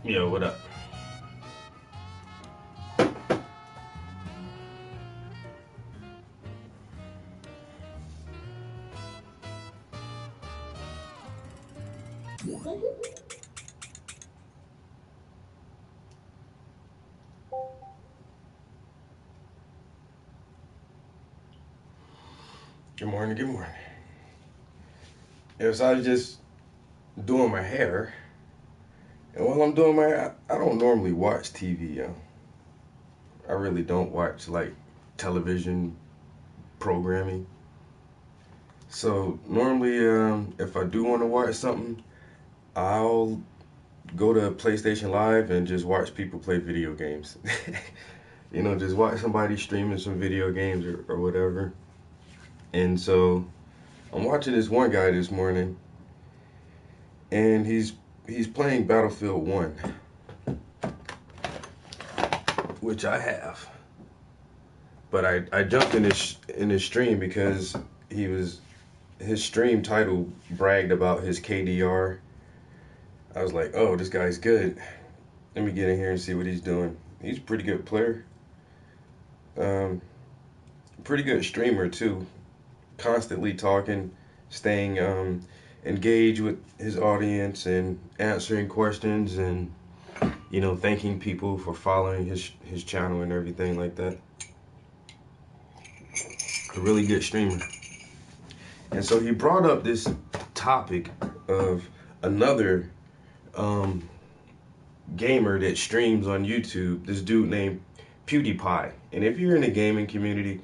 Yo, what up? Good morning, good morning. Yes, I was just doing my hair. And while I'm doing my hair, I don't normally watch TV, yo. I really don't watch, like, television programming. So, normally, if I do want to watch something, I'll go to PlayStation Live and just watch people play video games. Just watch somebody streaming some video games or whatever. And so, I'm watching this one guy this morning, and he's playing Battlefield 1, which I have. But I jumped in his stream because his stream title bragged about his KDR. I was like, oh, this guy's good. Let me get in here and see what he's doing. He's a pretty good player. Pretty good streamer too. Constantly talking, staying engaged with his audience and answering questions and thanking people for following his channel and everything like that. A really good streamer. And so he brought up this topic of another gamer that streams on YouTube, this dude named PewDiePie. And if you're in the gaming community,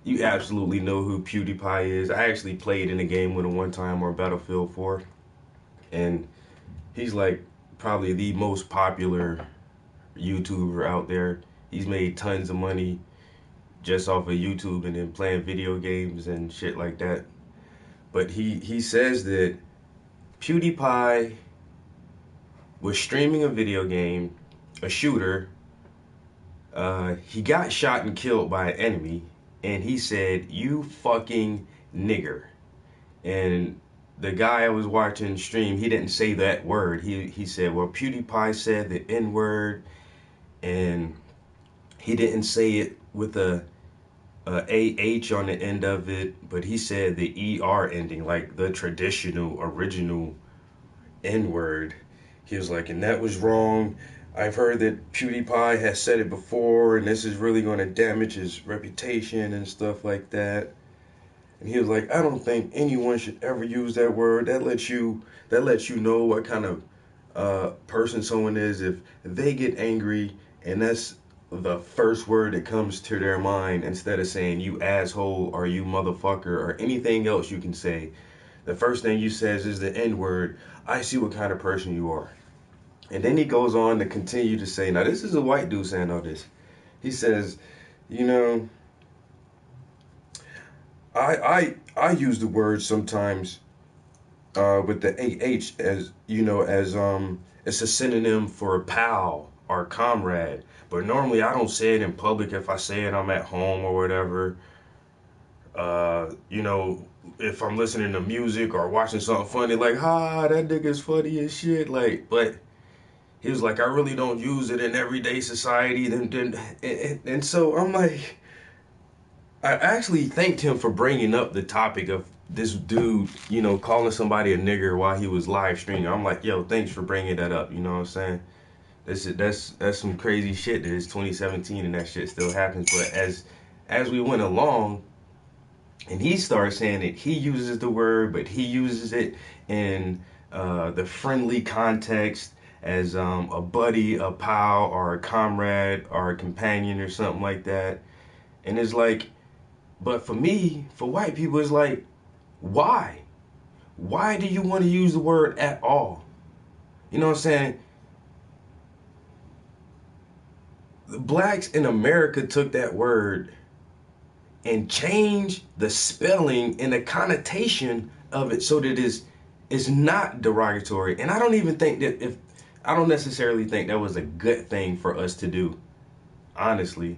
you absolutely know who PewDiePie is. I actually played in a game with him one time on Battlefield 4. And he's like probably the most popular YouTuber out there. He's made tons of money just off of YouTube and then playing video games and shit like that. But he says that PewDiePie was streaming a video game, a shooter. He got shot and killed by an enemy, and he said, "You fucking nigger." And the guy I was watching stream, he didn't say that word. He said, well, PewDiePie said the N-word, and he didn't say it with a AH on the end of it, but he said the ER ending, like the traditional, original N-word. He was like, and that was wrong. I've heard that PewDiePie has said it before, and this is really going to damage his reputation and stuff like that. And he was like, I don't think anyone should ever use that word. That lets you know what kind of person someone is if they get angry, and that's the first word that comes to their mind, instead of saying you asshole or you motherfucker or anything else you can say. The first thing you says is the N-word. I see what kind of person you are. And then he goes on to continue to say, now this is a white dude saying all this. He says, I use the word sometimes with the AH as it's a synonym for pal or comrade. But normally I don't say it in public. If I say it, I'm at home or whatever. If I'm listening to music or watching something funny, like, that nigga's funny as shit. Like, but he was like, I really don't use it in everyday society. And so I'm like, I actually thanked him for bringing up the topic of this dude, calling somebody a nigger while he was live streaming. I'm like, yo, thanks for bringing that up. You know what I'm saying? That's some crazy shit that is 2017 and that shit still happens. But as we went along, and he started saying that he uses the word, but he uses it in the friendly context as a buddy, a pal, or a comrade, or a companion, or something like that. And it's like, but for me, for white people, it's like, why? Why do you want to use the word at all? You know what I'm saying? The blacks in America took that word and changed the spelling and the connotation of it so that it's not derogatory. And I don't even think that I don't necessarily think that was a good thing for us to do, honestly.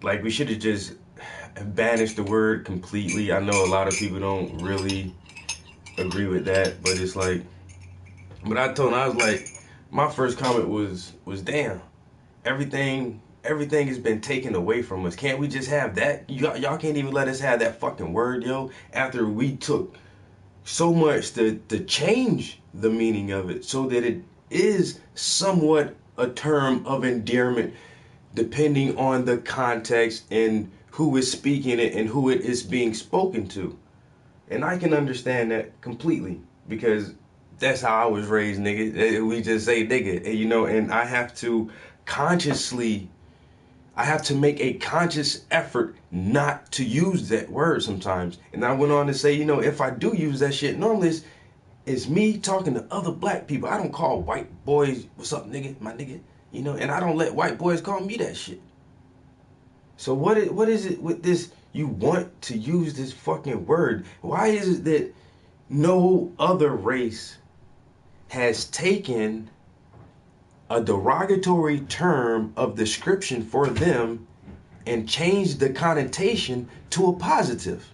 Like, we should have just banished the word completely. I know a lot of people don't really agree with that, but it's like, but I told him, I was like, my first comment was damn, everything has been taken away from us. Can't we just have that? Y'all can't even let us have that fucking word, yo. After we took so much to change the meaning of it so that it is somewhat a term of endearment depending on the context and who is speaking it and who it is being spoken to. And I can understand that completely because that's how I was raised, nigga. We just say nigga, and I have to consciously, I have to make a conscious effort not to use that word sometimes. And I went on to say, if I do use that shit, normally it's me talking to other black people. I don't call white boys, what's up, nigga, my nigga, and I don't let white boys call me that shit. So what is it with this? You want to use this fucking word. Why is it that no other race has taken a derogatory term of description for them and changed the connotation to a positive?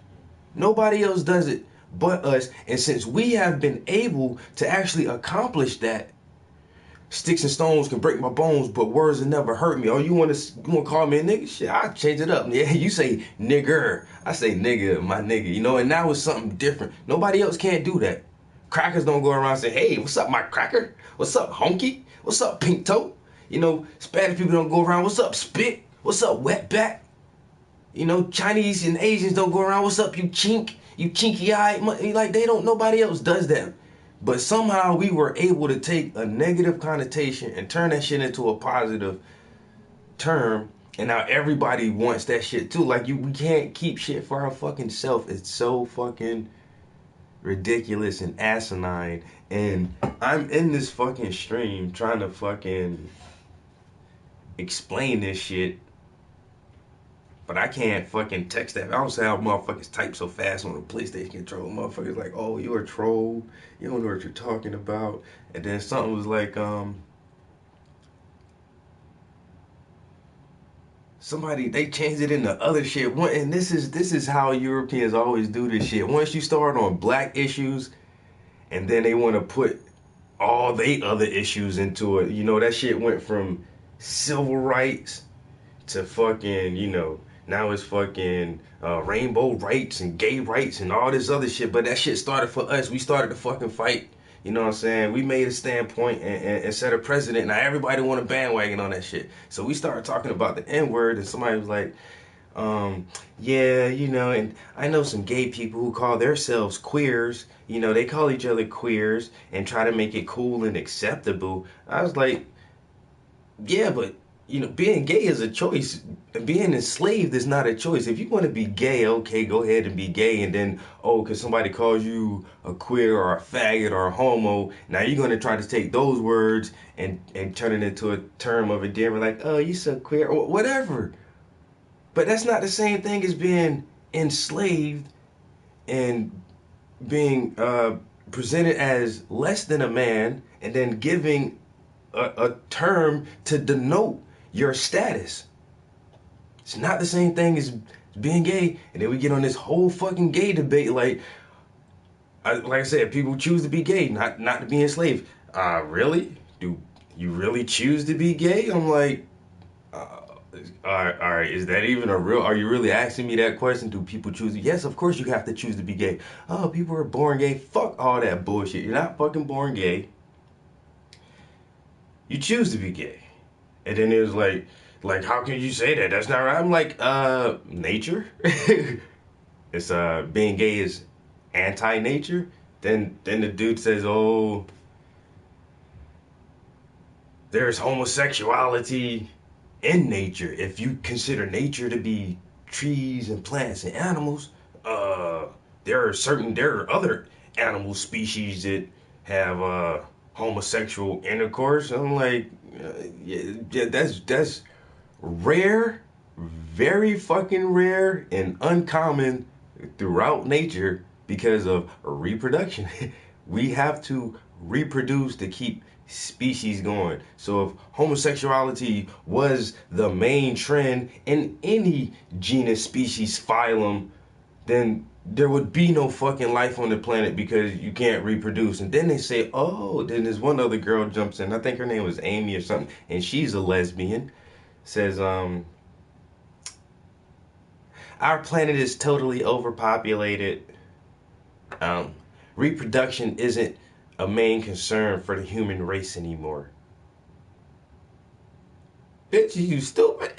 Nobody else does it but us. And since we have been able to actually accomplish that, sticks and stones can break my bones, but words will never hurt me. Oh, you want to call me a nigga? Shit, I'll change it up. Yeah, you say nigger. I say nigga, my nigga, and now it's something different. Nobody else can't do that. Crackers don't go around saying, hey, what's up, my cracker? What's up, honky? What's up, pink toe? Spanish people don't go around, what's up, spit? What's up, wetback? Chinese and Asians don't go around, what's up, you chink? You chinky eye? Like, nobody else does that. But somehow we were able to take a negative connotation and turn that shit into a positive term. And now everybody wants that shit too. Like, we can't keep shit for our fucking self. It's so fucking ridiculous and asinine. And I'm in this fucking stream trying to fucking explain this shit, but I can't fucking text that. I don't say how motherfuckers type so fast on the PlayStation controller. Motherfuckers like, oh, you're a troll. You don't know what you're talking about. And then something was like, somebody, they changed it into other shit. And this is how Europeans always do this shit. Once you start on black issues, and then they want to put all they other issues into it. That shit went from civil rights to fucking, now it's fucking rainbow rights and gay rights and all this other shit. But that shit started for us. We started the fucking fight. You know what I'm saying? We made a standpoint and set a precedent. Now everybody want a bandwagon on that shit. So we started talking about the N-word, and somebody was like, yeah, and I know some gay people who call themselves queers. They call each other queers and try to make it cool and acceptable. I was like, yeah, but being gay is a choice. Being enslaved is not a choice. If you want to be gay, okay, go ahead and be gay. And then, because somebody calls you a queer or a faggot or a homo, now you're going to try to take those words and turn it into a term of endearment, like, oh, you so queer, or whatever. But that's not the same thing as being enslaved and being presented as less than a man and then giving a term to denote your status. It's not the same thing as being gay. And then we get on this whole fucking gay debate. Like I said, people choose to be gay, not to be enslaved. Really? Do you really choose to be gay? I'm like, all right, is that even are you really asking me that question? Do people choose? Yes, of course you have to choose to be gay. Oh, people are born gay. Fuck all that bullshit. You're not fucking born gay. You choose to be gay. And then it was like, how can you say that? That's not right. I'm like, nature? It's, being gay is anti-nature? Then the dude says, oh, there's homosexuality in nature. If you consider nature to be trees and plants and animals, there are other animal species that have, homosexual intercourse. I'm like, yeah, that's rare, very fucking rare and uncommon throughout nature because of reproduction. We have to reproduce to keep species going. So if homosexuality was the main trend in any genus, species, phylum, then there would be no fucking life on the planet because you can't reproduce. And then they say, oh, then there's one other girl jumps in. I think her name was Amy or something, and she's a lesbian. Says, our planet is totally overpopulated. Um, Reproduction isn't a main concern for the human race anymore. Bitch, you stupid.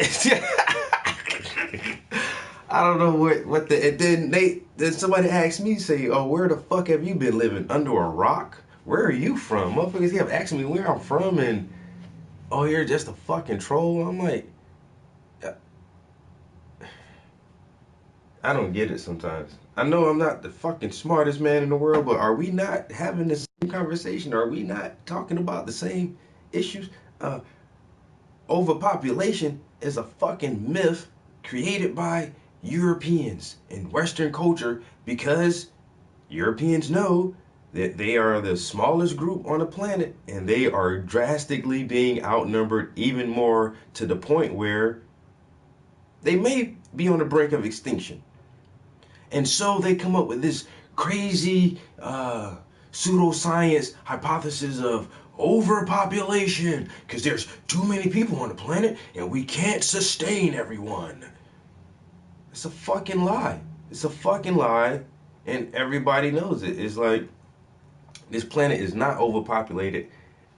I don't know what the, and then somebody asked me, say, oh, where the fuck have you been living? Under a rock? Where are you from? Motherfuckers kept asking me where I'm from, and oh, you're just a fucking troll. I'm like, I don't get it sometimes. I know I'm not the fucking smartest man in the world, but are we not having the same conversation? Are we not talking about the same issues? Uh, Overpopulation is a fucking myth created by Europeans and Western culture because Europeans know that they are the smallest group on the planet and they are drastically being outnumbered even more to the point where they may be on the brink of extinction. And so they come up with this crazy pseudoscience hypothesis of overpopulation because there's too many people on the planet and we can't sustain everyone. It's a fucking lie. It's a fucking lie, and everybody knows it. It's like this planet is not overpopulated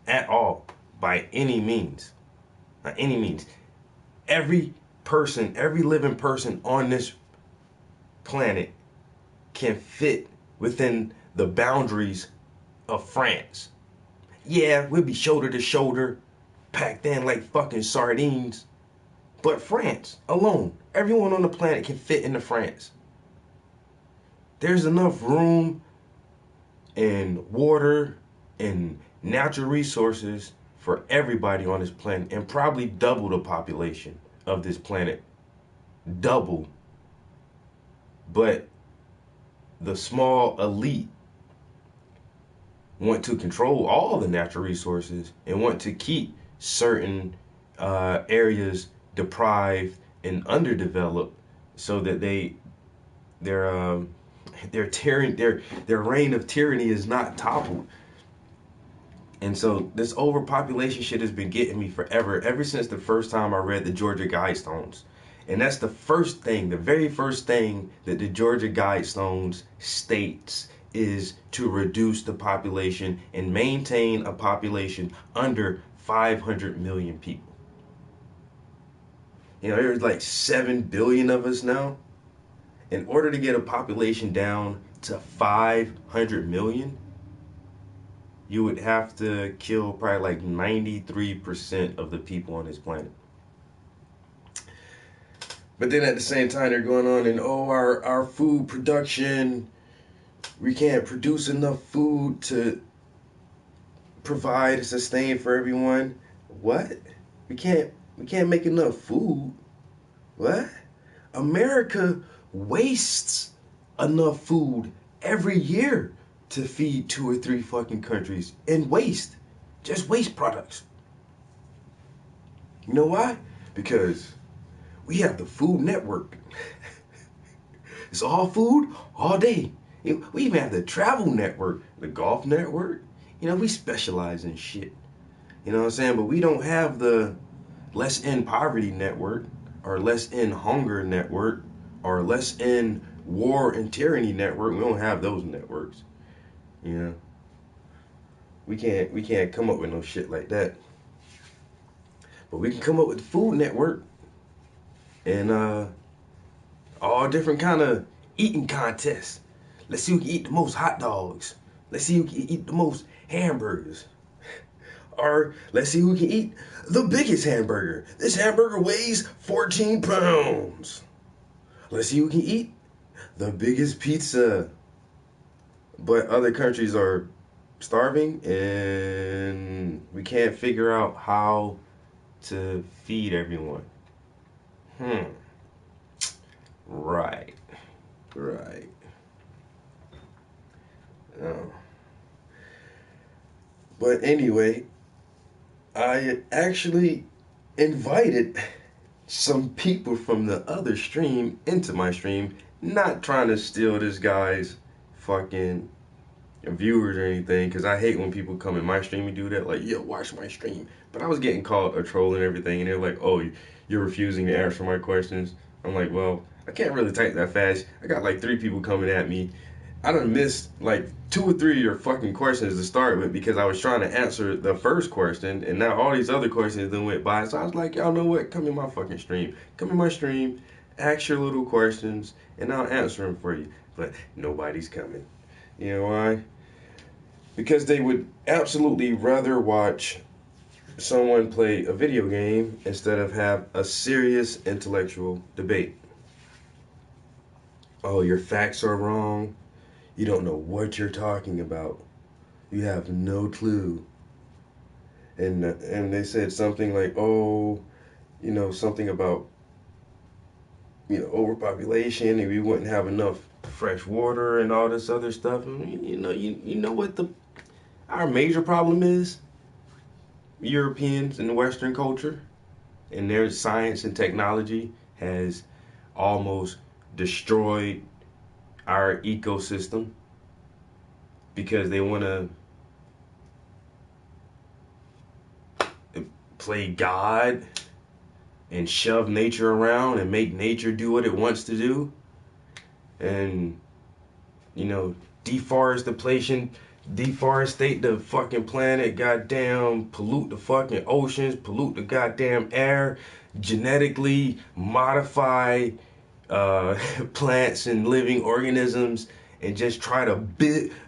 at all by any means. By any means. Every person, every living person on this planet can fit within the boundaries of France. Yeah, we'll be shoulder to shoulder, packed in like fucking sardines. But France alone, everyone on the planet can fit into France. There's enough room and water and natural resources for everybody on this planet, and probably double the population of this planet. Double. But the small elite want to control all the natural resources and want to keep certain areas deprived and underdeveloped so that their reign of tyranny is not toppled. And so this overpopulation shit has been getting me forever, ever since the first time I read the Georgia Guidestones. And that's the first thing, the very first thing that the Georgia Guidestones states is to reduce the population and maintain a population under 500 million people. You know, there's like 7 billion of us now. In order to get a population down to 500 million, you would have to kill probably like 93% of the people on this planet. But then at the same time, they're going on and, oh, our food production, we can't produce enough food to provide and sustain for everyone. What? We can't make enough food. What? America wastes enough food every year to feed 2 or 3 fucking countries in waste. Just waste products. You know why? Because we have the Food Network. It's all food all day. We even have the Travel Network, the Golf Network. You know, we specialize in shit. You know what I'm saying? But we don't have the Less End Poverty Network, or Less End Hunger Network, or Less End War and Tyranny Network. We don't have those networks. You know? We can't come up with no shit like that. But we can come up with the Food Network and all different kind of eating contests. Let's see who can eat the most hot dogs. Let's see who can eat the most hamburgers. Or let's see who can eat the biggest hamburger. This hamburger weighs 14 pounds. Let's see who can eat the biggest pizza. But other countries are starving and we can't figure out how to feed everyone. Right. Oh. But anyway, I actually invited some people from the other stream into my stream, not trying to steal this guy's fucking viewers or anything, because I hate when people come in my stream and do that, like, yo, watch my stream. But I was getting called a troll and everything, and they're like, oh, you're refusing to answer my questions. I'm like, well, I can't really type that fast. I got like 3 people coming at me. I done missed like 2 or 3 of your fucking questions to start with because I was trying to answer the first question, and now all these other questions then went by. So I was like, y'all know what? Come in my fucking stream. Come in my stream, ask your little questions, and I'll answer them for you. But nobody's coming. You know why? Because they would absolutely rather watch someone play a video game instead of have a serious intellectual debate. Oh, your facts are wrong. You don't know what you're talking about. You have no clue. And they said something like, oh, something about, overpopulation, and we wouldn't have enough fresh water and all this other stuff. And, you know what our major problem is? Europeans and Western culture and their science and technology has almost destroyed our ecosystem because they want to play God and shove nature around and make nature do what it wants to do, and deforestate the fucking planet, goddamn, pollute the fucking oceans, pollute the goddamn air, genetically modify plants and living organisms, and just try to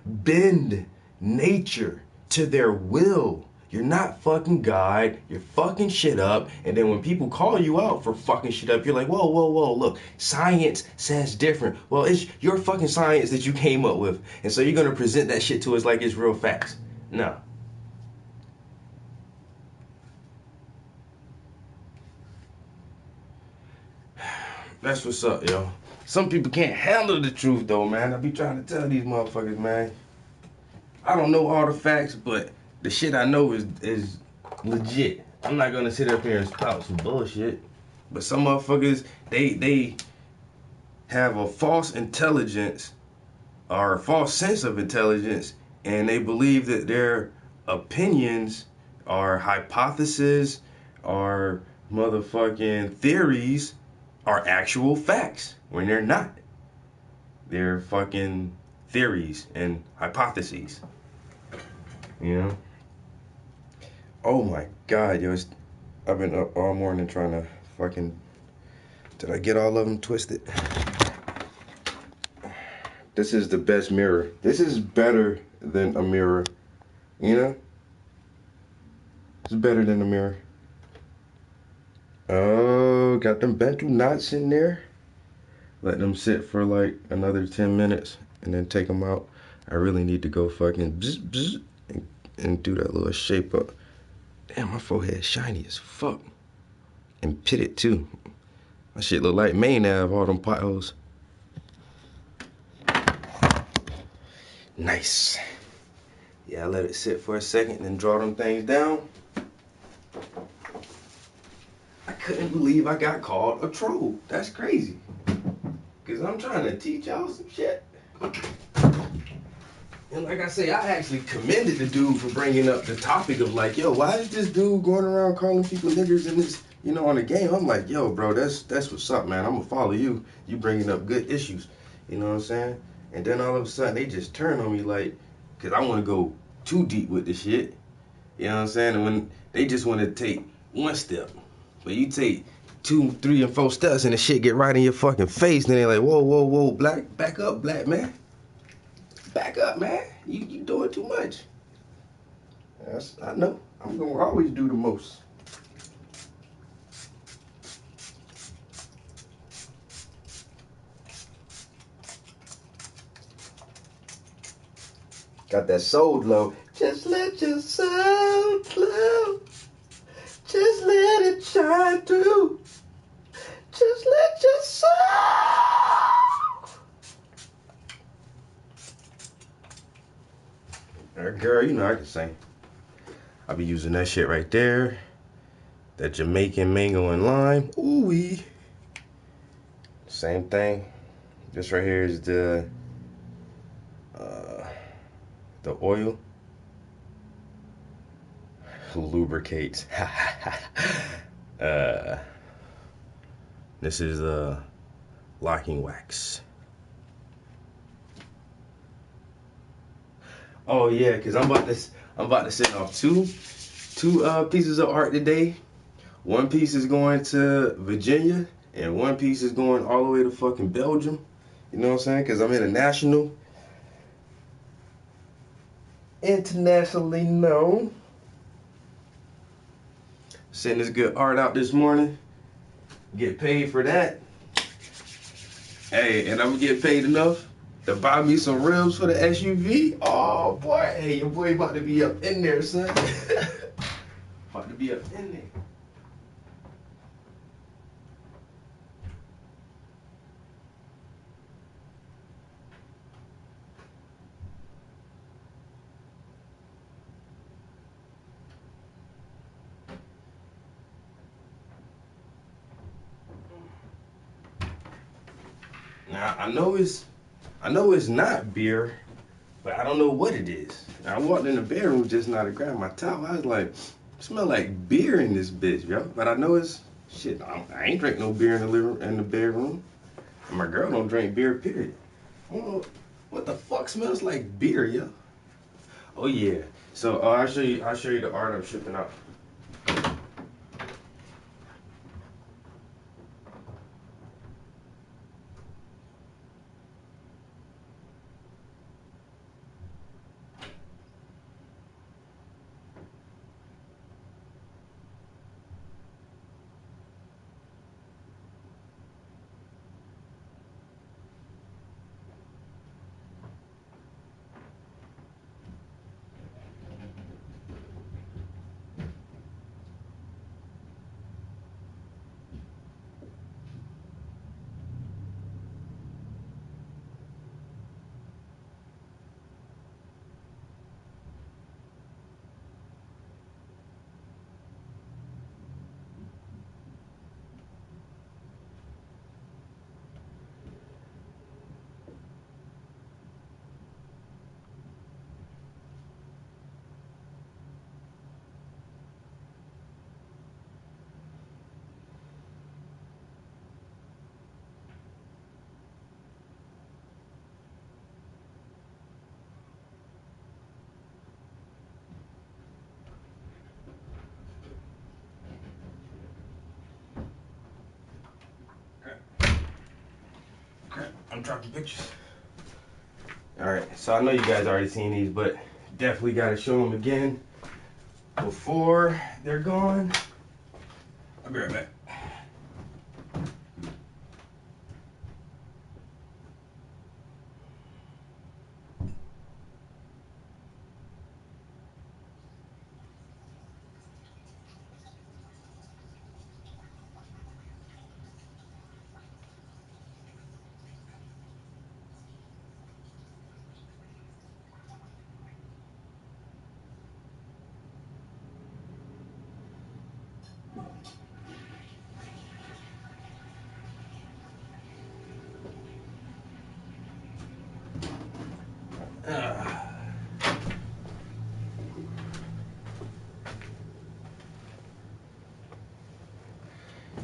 bend nature to their will. You're not fucking God. You're fucking shit up. And then when people call you out for fucking shit up, you're like, whoa, whoa, whoa, look, science says different. Well, it's your fucking science that you came up with. And so you're going to present that shit to us like it's real facts. No. That's what's up, yo. Some people can't handle the truth, though, man. I be trying to tell these motherfuckers, man. I don't know all the facts, but the shit I know is legit. I'm not gonna sit up here and spout some bullshit. But some motherfuckers, they have a false intelligence or a false sense of intelligence, and they believe that their opinions are hypotheses or motherfucking theories are actual facts when they're not. They're fucking theories and hypotheses. Oh my God, yo, I've been up all morning trying to fucking, did I get all of them twisted? This is the best mirror. This is better than a mirror, It's better than a mirror. Oh, got them bento knots in there. Let them sit for like another 10 minutes and then take them out. I really need to go fucking bzz, bzz, and do that little shape up. Damn, my forehead shiny as fuck. And pitted too. My shit look like Maine Ave, all them potholes. Nice. Yeah, I let it sit for a second and then draw them things down. I couldn't believe I got called a troll. That's crazy. Because I'm trying to teach y'all some shit. And like I say, I actually commended the dude for bringing up the topic of like, yo, why is this dude going around calling people niggers in this, on the game? I'm like, yo, bro, that's what's up, man. I'm going to follow you. You bringing up good issues. You know what I'm saying? And then all of a sudden, they just turn on me like, because I want to go too deep with the shit. You know what I'm saying? And when they just want to take one step. But you take 2, 3, and 4 steps and the shit get right in your fucking face. Then they're like, whoa, whoa, whoa, back up, black man. Back up, man. You doing too much. Yes, I know. I'm going to always do the most. Got that soul glow. Just let your soul glow. Just let it shine through. Just let your soul. Girl, I can sing. I'll be using that shit right there. That Jamaican mango and lime. Ooh-wee. Same thing. This right here is the oil. Lubricates. This is locking wax. Oh yeah, cause I'm about to send off two pieces of art today. One piece is going to Virginia, and one piece is going all the way to fucking Belgium. You know what I'm saying? Cause I'm internationally known. Send this good art out this morning. Get paid for that. Hey, and I'm gonna get paid enough to buy me some rims for the SUV. Oh boy, hey, your boy about to be up in there, son. About to be up in there. Now I know it's not beer, but I don't know what it is. I walked in the bedroom just now to grab my towel. I was like, smell like beer in this bitch, yo. But I know it's shit. I ain't drink no beer in the bedroom. And my girl don't drink beer, period. I don't know what the fuck smells like beer, yo. Oh yeah. So I'll show you the art I'm shipping out. I'm dropping pictures. All right, so I know you guys already seen these, but definitely got to show them again before they're gone. I'll be right back.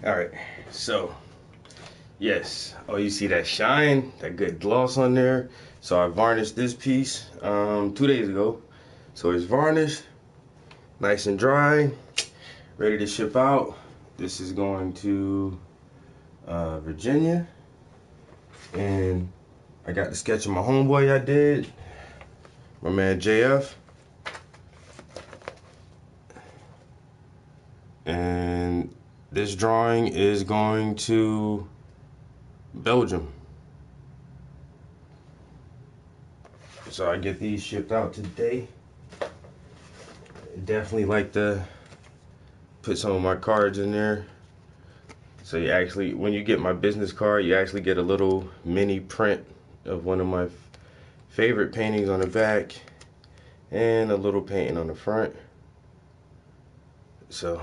All right, so yes, oh, you see that shine, that good gloss on there. So I varnished this piece 2 days ago. So it's varnished, nice and dry, ready to ship out. This is going to Virginia, and I got the sketch of my homeboy I did, my man JF, and this drawing is going to Belgium. So I get these shipped out today. Definitely like to put some of my cards in there. So you actually, when you get my business card, you actually get a little mini print of one of my favorite paintings on the back and a little painting on the front. So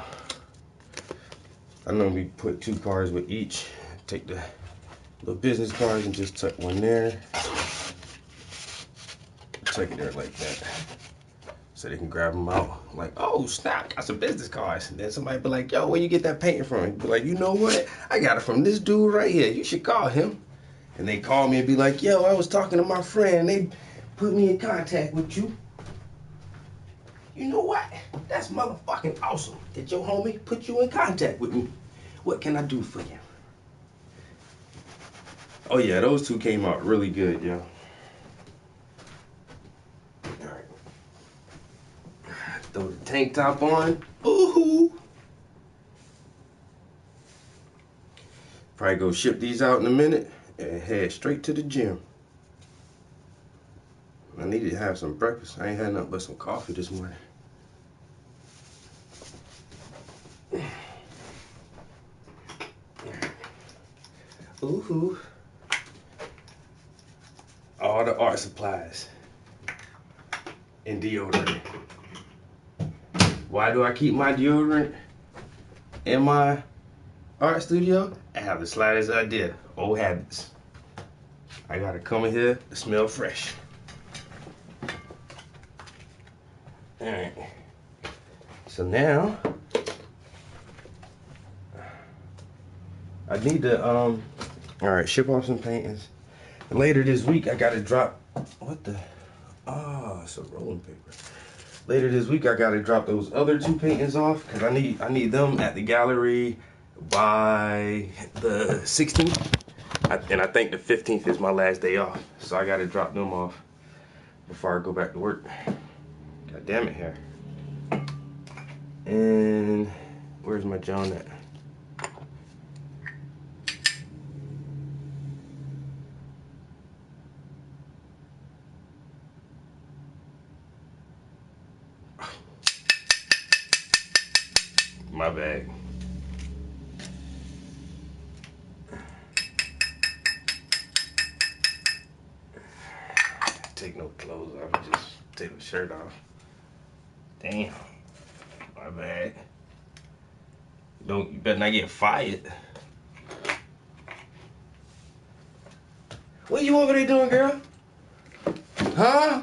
I normally put 2 cards with each. Take the little business cards and just tuck one there. Tuck it there like that. So they can grab them out. Like, oh snap, got some business cards. And then somebody be like, yo, where you get that painting from? Be like, you know what? I got it from this dude right here. You should call him. And they call me and be like, yo, I was talking to my friend. They put me in contact with you. You know what? That's motherfucking awesome. Did your homie put you in contact with me? What can I do for you? Oh yeah, those two came out really good, yo. Alright. Throw the tank top on. Ooh. Probably go ship these out in a minute and head straight to the gym. I needed to have some breakfast. I ain't had nothing but some coffee this morning. Ooh. All the art supplies and deodorant. Why do I keep my deodorant in my art studio? I have the slightest idea. Old habits. I gotta come in here to smell fresh. Alright. So now I need to alright, ship off some paintings. And later this week I gotta drop it's a rolling paper. Later this week I gotta drop those other two paintings off because I need them at the gallery by the 16th. And I think the 15th is my last day off. So I gotta drop them off before I go back to work. God damn it here. And where's my John at? My bag. Take no clothes off, just take the shirt off. Damn. My bad. You better not get fired. What you over there doing, girl? Huh?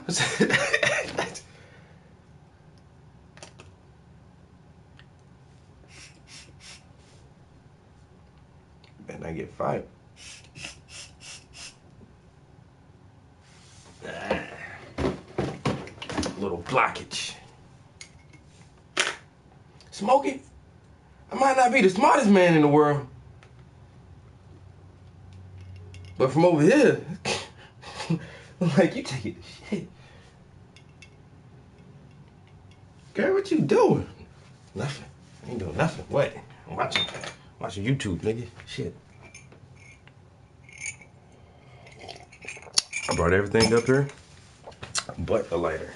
Better not get fired. Little blockage. Smokey, I might not be the smartest man in the world, but from over here, like you taking shit. Girl, what you doing? Nothing. I ain't doing nothing. What? I'm watching YouTube, nigga. Shit. I brought everything up here, but a lighter.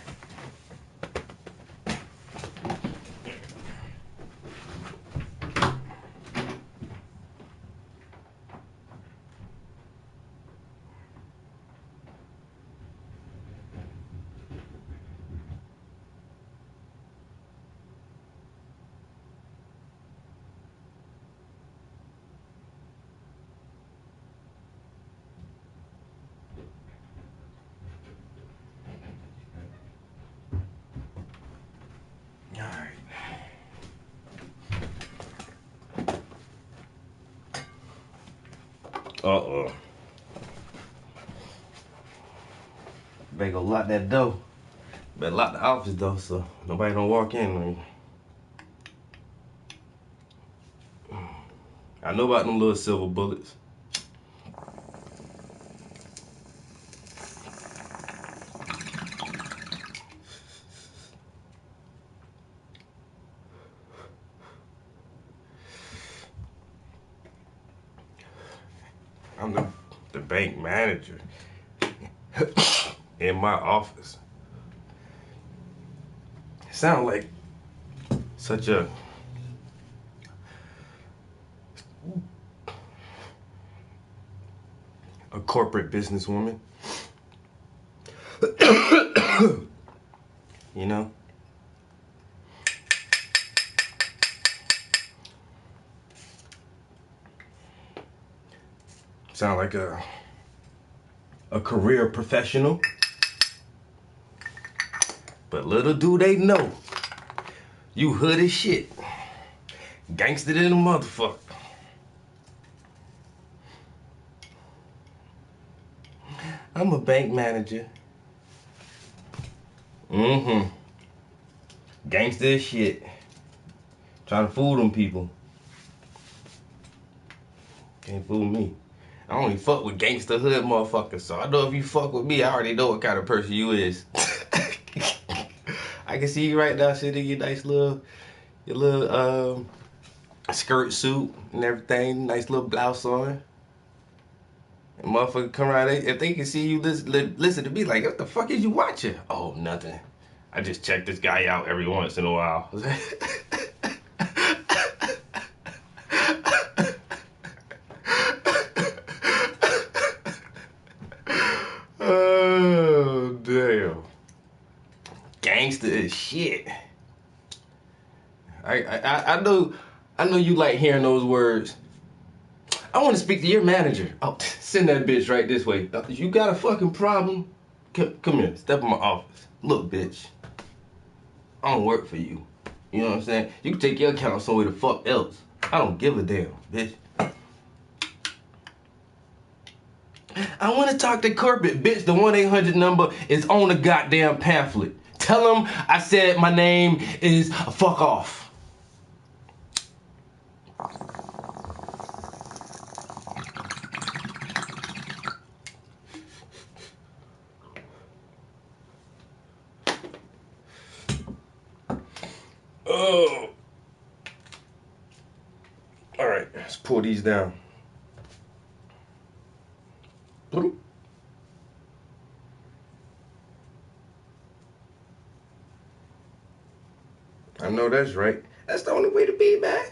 Uh-oh. Better go lock that door. Better lock the office though, so nobody don't walk in. I know about them little silver bullets. I'm the bank manager in my office. It sounds like such a corporate businesswoman. You know? Sound like a career professional. But little do they know, you hood as shit. Gangster than a motherfucker. I'm a bank manager. Gangster as shit. Trying to fool them people. Can't fool me. I only fuck with gangster hood motherfuckers, so I know if you fuck with me, I already know what kind of person you is. I can see you right now sitting in your nice little, skirt suit and everything, nice little blouse on. And motherfucker come around, if they can see you listen to me, like, what the fuck is you watching? Oh, nothing. I just check this guy out every once in a while. Oh, damn. Gangster is shit. I know you like hearing those words. I want to speak to your manager. Oh, send that bitch right this way. You got a fucking problem? Come here, step in my office. Look, bitch, I don't work for you. You know what I'm saying? You can take your account somewhere the fuck else. I don't give a damn, bitch. I want to talk to corporate, bitch. The 1-800 number is on the goddamn pamphlet. Tell them I said my name is fuck off. Oh. All right, let's pull these down. I know that's right. That's the only way to be, man.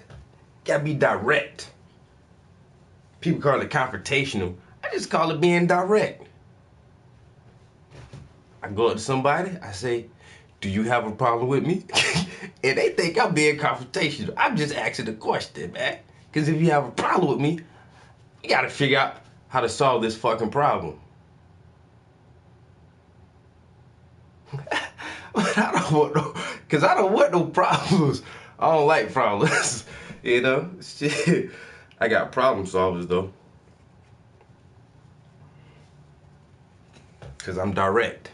Gotta be direct. People call it confrontational. I just call it being direct. I go up to somebody, I say, do you have a problem with me? And they think I'm being confrontational. I'm just asking a question, man. Because if you have a problem with me, you gotta figure out how to solve this fucking problem. Because I don't want no problems. I don't like problems. You know? Shit. I got problem solvers, though. Because I'm direct.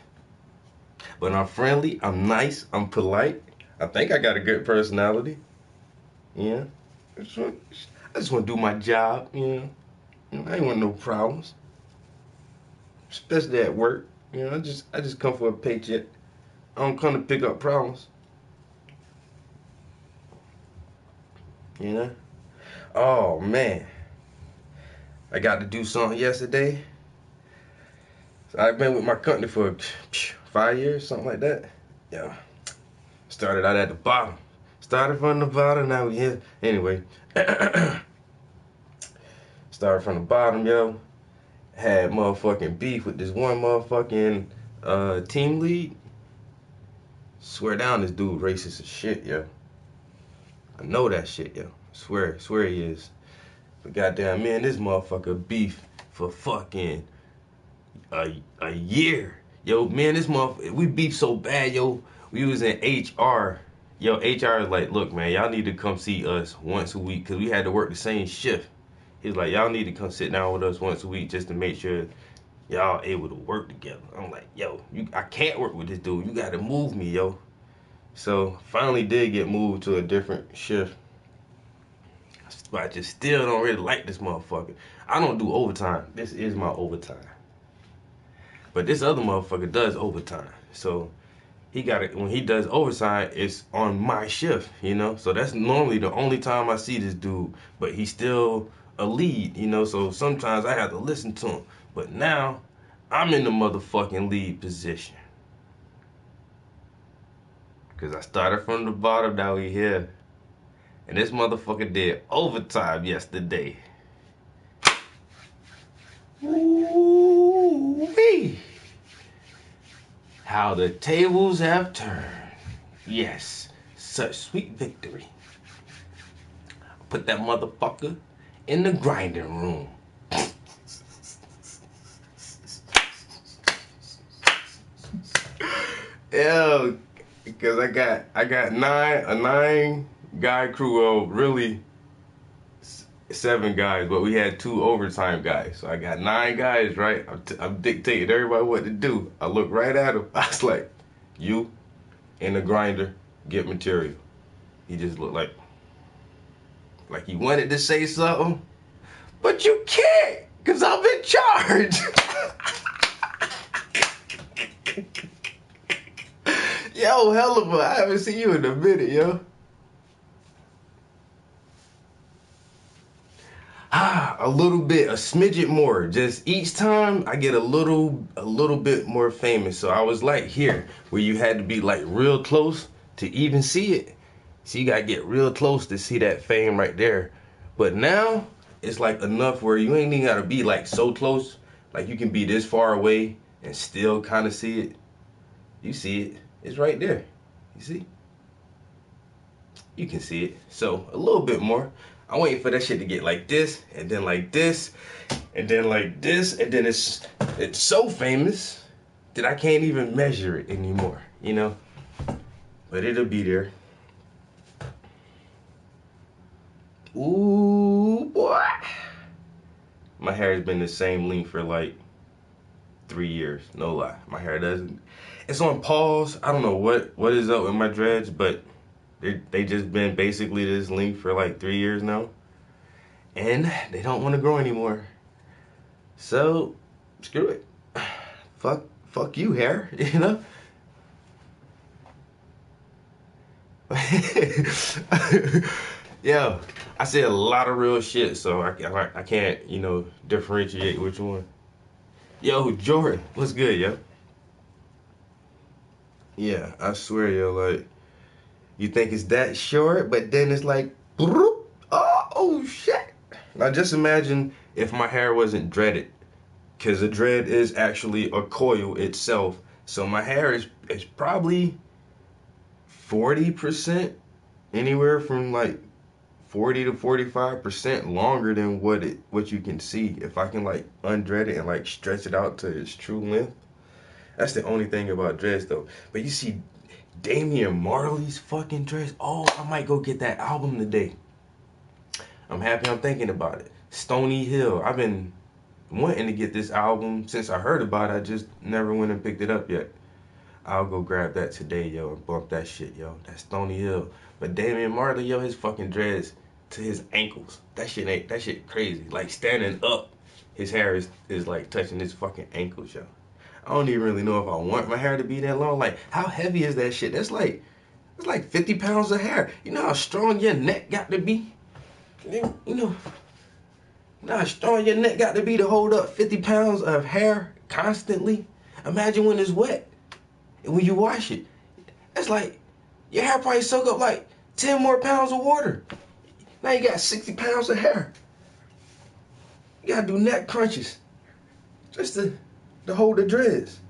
But I'm friendly, I'm nice, I'm polite. I think I got a good personality. Yeah. I just want to do my job, you know. I ain't want no problems. Especially at work. You know, I just come for a paycheck. I don't come to pick up problems. You know? Oh, man. I got to do something yesterday. So I've been with my company for 5 years, something like that. Yeah. Started out at the bottom. Started from the bottom, now we here. Anyway. Started from the bottom, yo. Had motherfucking beef with this one motherfucking team lead. Swear down, this dude racist as shit, yo. I know that shit, yo. Swear he is. But goddamn, me and this motherfucker beef for fucking a year. Yo, man, this motherfucker, we beef so bad, yo. We was in HR. Yo, HR is like, look, man, y'all need to come see us once a week because we had to work the same shift. He's like, y'all need to come sit down with us once a week just to make sure y'all able to work together. I'm like, yo, I can't work with this dude. You got to move me, yo. So finally did get moved to a different shift. But I just still don't really like this motherfucker. I don't do overtime. This is my overtime. But this other motherfucker does overtime. So he got it. When he does overtime, it's on my shift, you know? So that's normally the only time I see this dude. But he's still a lead, you know? So sometimes I have to listen to him. But now, I'm in the motherfucking lead position. Because I started from the bottom, now we here. And this motherfucker did overtime yesterday. Ooh-wee. How the tables have turned. Yes, such sweet victory. Put that motherfucker in the grinding room. Yeah, because I got a 9 guy crew. Well, really 7 guys, but we had 2 overtime guys. So I got 9 guys, right? I'm dictating everybody what to do. I look right at him. I was like, you and the grinder get material. He just looked like he wanted to say something, but you can't, because I'm in charge. Yo, hell of a, I haven't seen you in a minute, yo. A little bit, a smidget more. Just each time I get a little bit more famous. So I was like here, where you had to be like real close to even see it. So you gotta get real close to see that fame right there. But now it's like enough where you ain't even gotta be like so close. Like you can be this far away and still kind of see it. You see it. It's right there. You see? You can see it. So a little bit more. I'm waiting for that shit to get like this, and then like this, and then like this, and then it's so famous that I can't even measure it anymore, you know? But it'll be there. Ooh, boy. My hair has been the same length for like 3 years, no lie. My hair doesn't, it's on pause. I don't know what is up with my dreads, but they just been basically this length for like 3 years now. And they don't want to grow anymore. So, screw it. Fuck you, hair, you know? Yo, I say a lot of real shit, so I can't, you know, differentiate which one. Yo, Jordan, what's good, yo? Yeah, I swear, yo, like, you think it's that short, but then it's like, oh shit. Now just imagine if my hair wasn't dreaded, because a dread is actually a coil itself. So my hair is probably 40%, anywhere from like 40 to 45% longer than what you can see. If I can like undread it and like stretch it out to its true length. That's the only thing about dreads though. But you see Damian Marley's fucking dreads. Oh, I might go get that album today. I'm happy I'm thinking about it. Stony Hill. I've been wanting to get this album since I heard about it. I just never went and picked it up yet. I'll go grab that today, yo, and bump that shit, yo. That's Stony Hill. But Damian Marley, yo, his fucking dreads to his ankles. That shit crazy. Like standing up, his hair is like touching his fucking ankles, yo. I don't even really know if I want my hair to be that long. Like, how heavy is that shit? That's like 50 pounds of hair. You know how strong your neck got to be? You know how strong your neck got to be to hold up 50 pounds of hair constantly? Imagine when it's wet and when you wash it. It's like, your hair probably soak up like 10 more pounds of water. Now you got 60 pounds of hair. You gotta do neck crunches just to hold the dreads.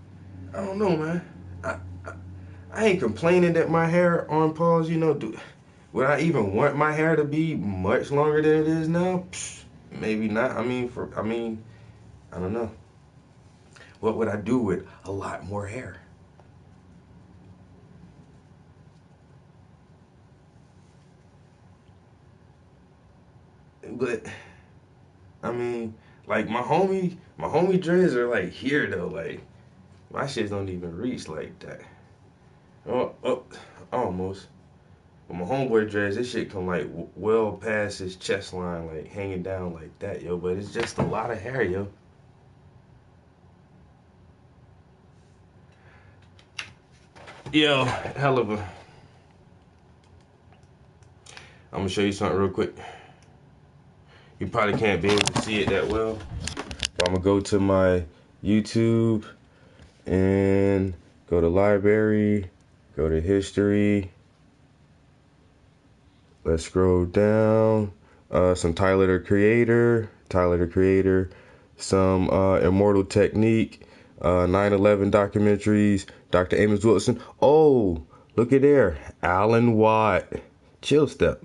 I don't know, man. I ain't complaining that my hair on pause, you know. Would I even want my hair to be much longer than it is now? Psh, maybe not. I mean, I don't know. What would I do with a lot more hair? But I mean, like my homie dreads are like here though. Like my shit don't even reach like that. Oh, almost. But my homeboy dreads, this shit come like well past his chest line, like hanging down like that, yo. But it's just a lot of hair, yo. Yo, hell of a. I'm gonna show you something real quick. You probably can't be able to see it that well. But I'm gonna go to my YouTube and go to library, go to history. Let's scroll down. Some Tyler the Creator, some Immortal Technique, 9/11 documentaries, Dr. Amos Wilson. Oh, look at there, Alan Watt, Chill Step.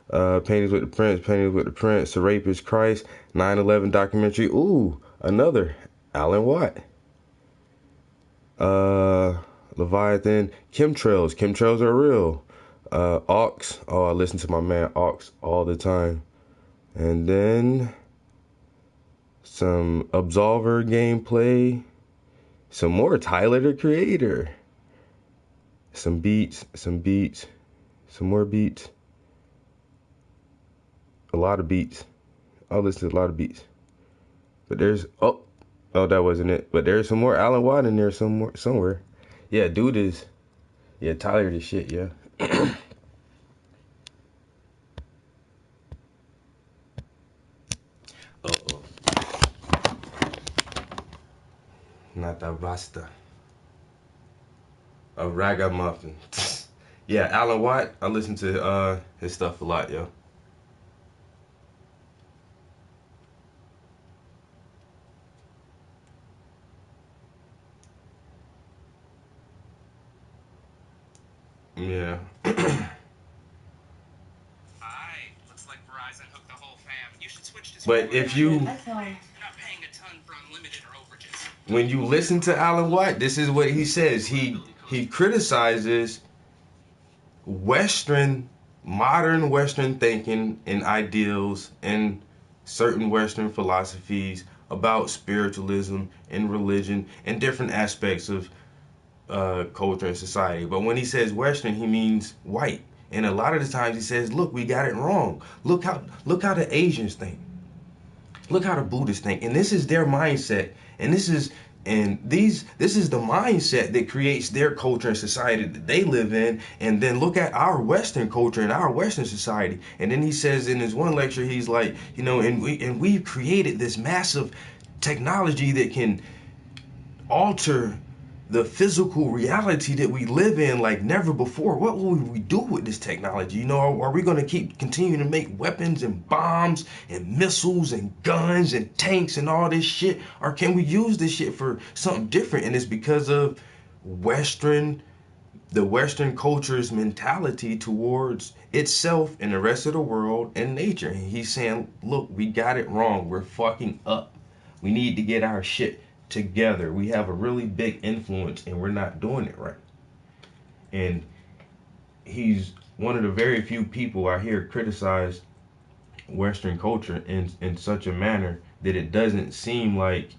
Paintings with the Prince, The Rapist Christ, 9/11 documentary. Ooh, another Alan Watt. Leviathan, chemtrails. Chemtrails are real. Aux. Oh, I listen to my man Aux all the time. And then some Absolver gameplay. Some more Tyler the Creator. Some beats. Some more beats. A lot of beats. I'll listen to a lot of beats. But there's that wasn't it. But there's some more Alan Watt in there somewhere. Yeah, dude is Tyler the shit, yeah. Uh-oh. Nata basta. A ragamuffin. Yeah, Alan Watt, I listen to his stuff a lot, yo. Yeah. Looks like Verizon hooked the whole fam. You should switch to But if you not paying a ton for unlimited or overages. When you listen to Alan Watt, this is what he says. He criticizes modern Western thinking and ideals and certain Western philosophies about spiritualism and religion and different aspects of culture and society. But when he says Western, he means white. And a lot of the times he says, look, we got it wrong. Look how the Asians think. Look how the Buddhists think. And this is their mindset. And this is the mindset that creates their culture and society that they live in. And then look at our Western culture and our Western society. And then he says in his one lecture, he's like, and we've created this massive technology that can alter the physical reality that we live in like never before. What will we do with this technology? Are we going to continue to make weapons and bombs and missiles and guns and tanks and all this shit? Or can we use this shit for something different? And it's because of the Western culture's mentality towards itself and the rest of the world and nature. And he's saying, look, we got it wrong. We're fucking up. We need to get our shit together. We have a really big influence and we're not doing it right. And he's one of the very few people I hear criticize Western culture in such a manner that it doesn't seem like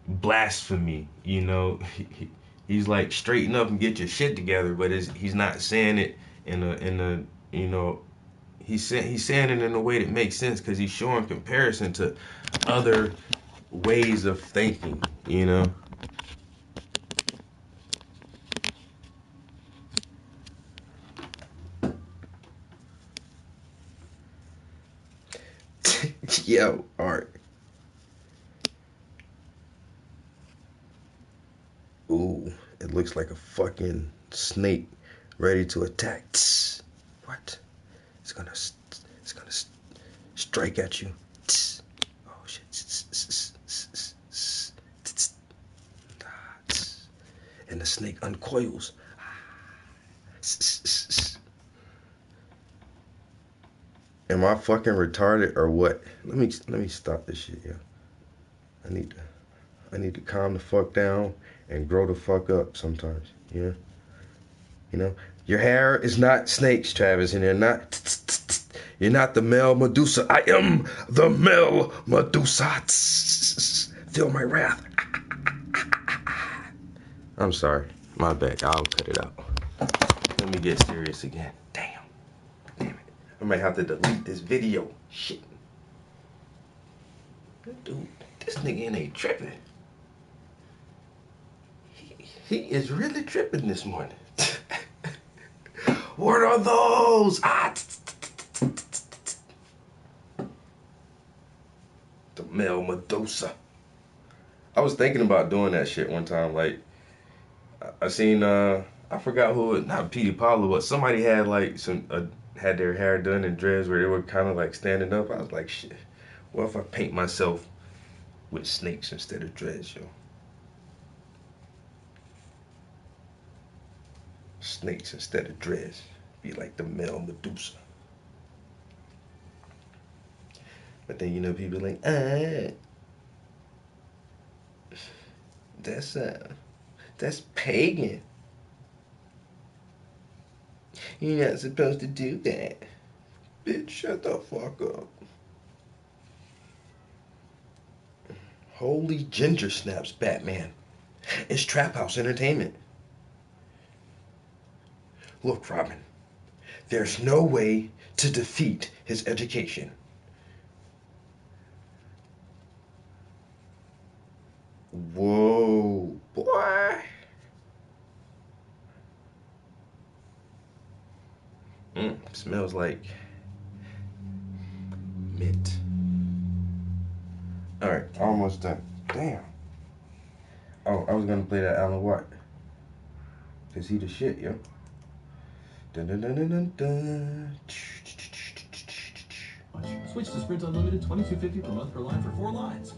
blasphemy. He's like, straighten up and get your shit together, but he's not saying it in a he's saying it in a way that makes sense because he's showing comparison to other ways of thinking, Yo, Art. Ooh, it looks like a fucking snake ready to attack. Tss. What? It's gonna strike at you. Tss. Oh shit. And the snake uncoils. Am I fucking retarded or what? Let me stop this shit, yo. I need to calm the fuck down and grow the fuck up sometimes. Your hair is not snakes, Travis, and you're not the male Medusa. I am the male Medusa. Feel my wrath. I'm sorry. My bad. I'll cut it out. Let me get serious again. Damn it. I might have to delete this video. Shit. Dude, this nigga ain't tripping. He is really tripping this morning. What are those? The male Medusa. I was thinking about doing that shit one time. Like, I seen, I forgot who, not Petey Pablo, but somebody had like had their hair done in dreads where they were kind of like standing up. I was like, shit, what if I paint myself with snakes instead of dreads, yo? Snakes instead of dreads. Be like the male Medusa. But then, people like, that's pagan. You're not supposed to do that. Bitch, shut the fuck up. Holy ginger snaps, Batman. It's Trap House Entertainment. Look, Robin, there's no way to defeat his education. Whoa, boy. Smells like mint. All right, almost done. Damn. Oh, I was gonna play that Alan Watt. Cause he the shit, yo. Dun dun dun dun dun dun. Switch to Sprint Unlimited, $22.50 per month per line for 4 lines.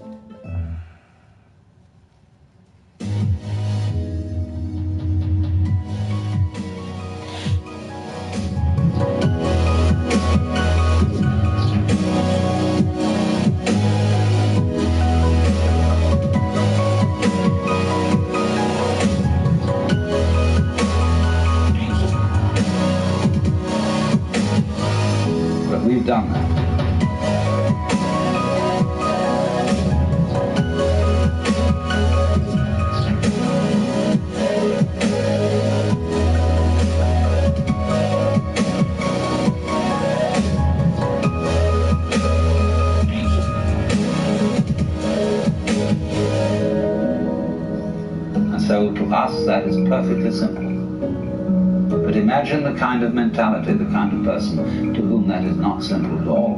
But we've done that. And so to us that is perfectly simple. But imagine the kind of mentality, the kind of person to whom that is not simple at all.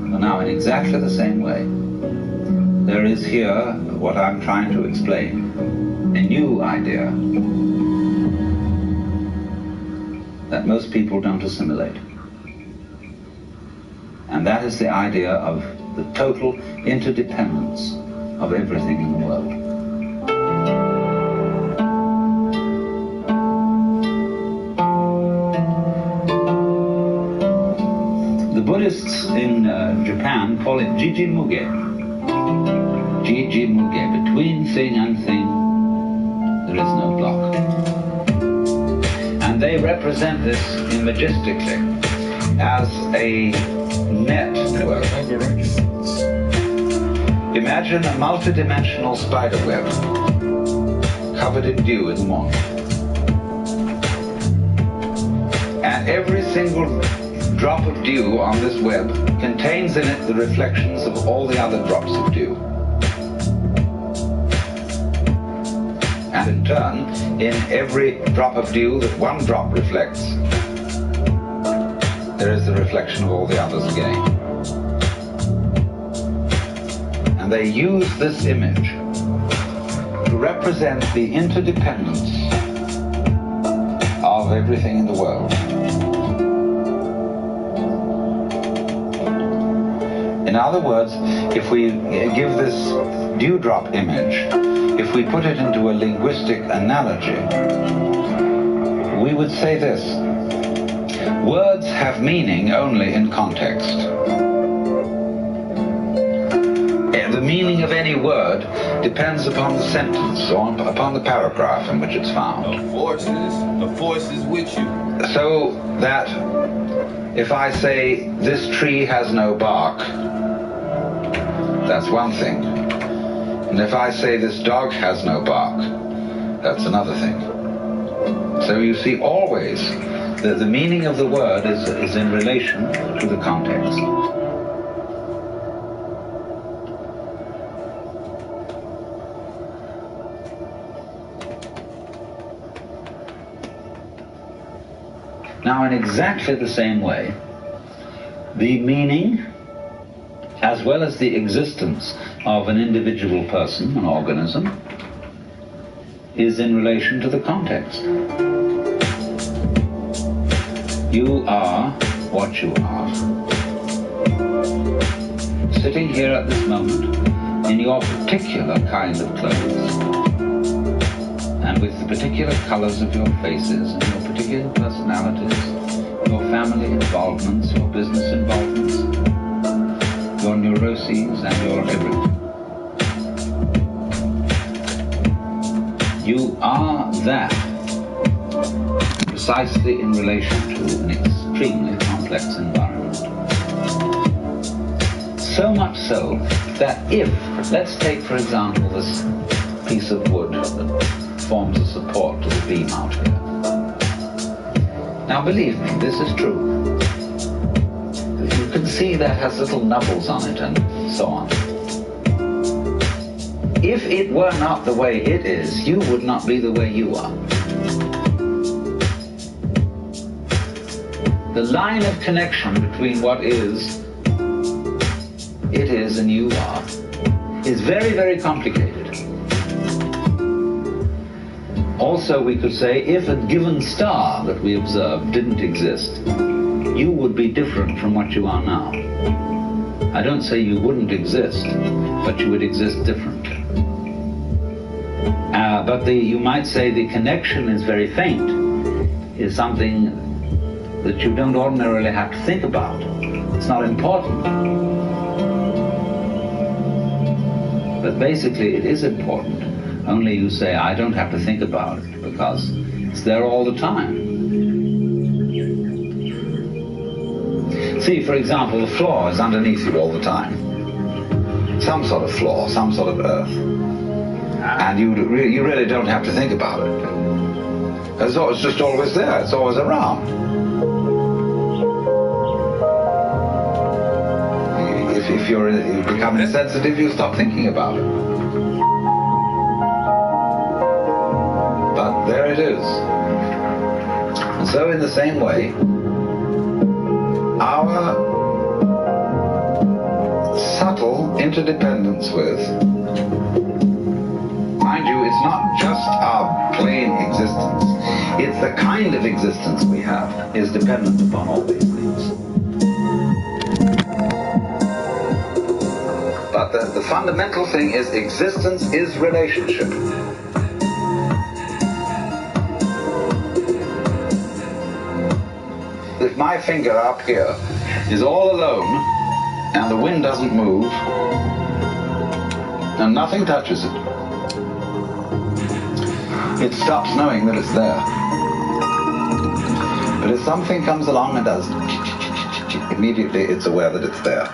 Well, now, in exactly the same way, there is here what I'm trying to explain, a new idea that most people don't assimilate. And that is the idea of the total interdependence of everything in the world. The Buddhists in Japan call it Jiji-muge. Jiji-muge. Between thing and thing, there is no block. And they represent this imagistically as a network. Imagine a multidimensional spider web covered in dew in the morning. And every single drop of dew on this web contains in it the reflections of all the other drops of dew. And in turn, in every drop of dew that one drop reflects, there is the reflection of all the others again. And they use this image to represent the interdependence of everything in the world. In other words, if we give this dewdrop image, if we put it into a linguistic analogy, we would say this: words have meaning only in context. The meaning of any word depends upon the sentence or upon the paragraph in which it's found. The force is with you. So that if I say, this tree has no bark, that's one thing. And if I say, this dog has no bark, that's another thing. So you see always that the meaning of the word is in relation to the context. Now, in exactly the same way, the meaning, as well as the existence of an individual person, an organism, is in relation to the context. You are what you are. Sitting here at this moment in your particular kind of clothes, and with the particular colors of your faces and your particular personalities, your family involvements, your business involvements, your neuroses and your everything. You are that precisely in relation to an extremely complex environment. So much so that if, let's take for example this piece of wood that forms a support to the beam out here. Now believe me, this is true. You can see that has little nubbles on it and so on. If it were not the way it is, you would not be the way you are. The line of connection between what is, it is, and you are, is very, very complicated. Also, we could say, if a given star that we observe didn't exist, you would be different from what you are now. I don't say you wouldn't exist, but you would exist differently. But you might say the connection is very faint, is something that you don't ordinarily have to think about. It's not important. But basically it is important. Only you say, I don't have to think about it, because it's there all the time. See, for example, the floor is underneath you all the time. Some sort of floor, some sort of earth. And you really don't have to think about it. It's just always there, it's always around. If you become insensitive, you stop thinking about it. But there it is. And so in the same way, our subtle interdependence with, mind you, it's not just our plain existence, it's the kind of existence we have is dependent upon all these things. But the fundamental thing is existence is relationship. If my finger up here is all alone and the wind doesn't move and nothing touches it, it stops knowing that it's there. But if something comes along and does, immediately it's aware that it's there.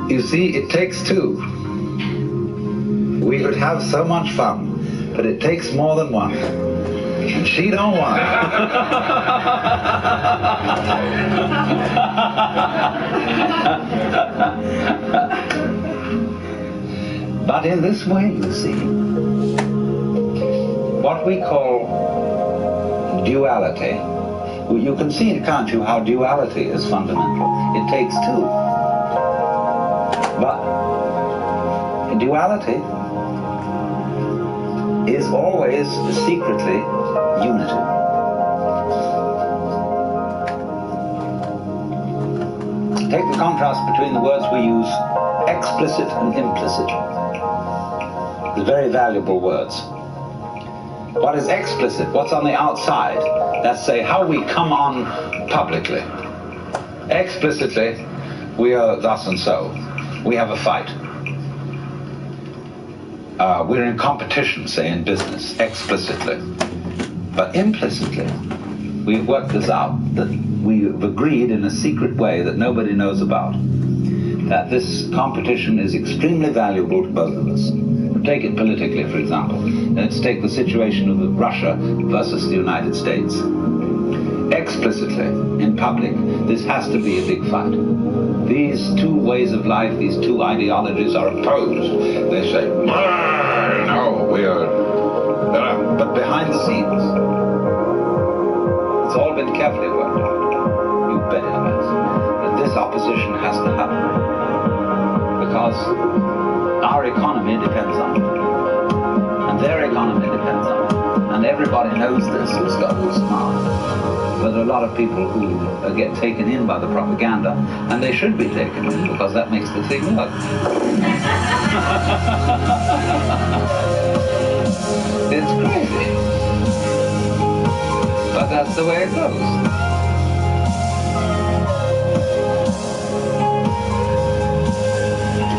You see, it takes two. We could have so much fun, but it takes more than one. And she don't want it. But in this way, you see, what we call duality, you can see, can't you, how duality is fundamental. It takes two. But duality is always secretly unity. Take the contrast between the words we use, explicit and implicit. They're very valuable words. What is explicit? What's on the outside? That's, say, how we come on publicly. Explicitly, we are thus and so. We have a fight. We're in competition, say, in business, explicitly. But implicitly, we've worked this out, that we've agreed in a secret way that nobody knows about, that this competition is extremely valuable to both of us. Take it politically, for example. Let's take the situation of Russia versus the United States. Explicitly, in public, this has to be a big fight. These two ways of life, these two ideologies are opposed. They say, no, we are... But behind the scenes, it's all been carefully worked out. You bet it has. That this opposition has to happen. Because our economy depends on it. And their economy depends on it. And everybody knows this who's got who's smart. But a lot of people who get taken in by the propaganda, and they should be taken in because that makes the thing work. It's crazy. But that's the way it goes.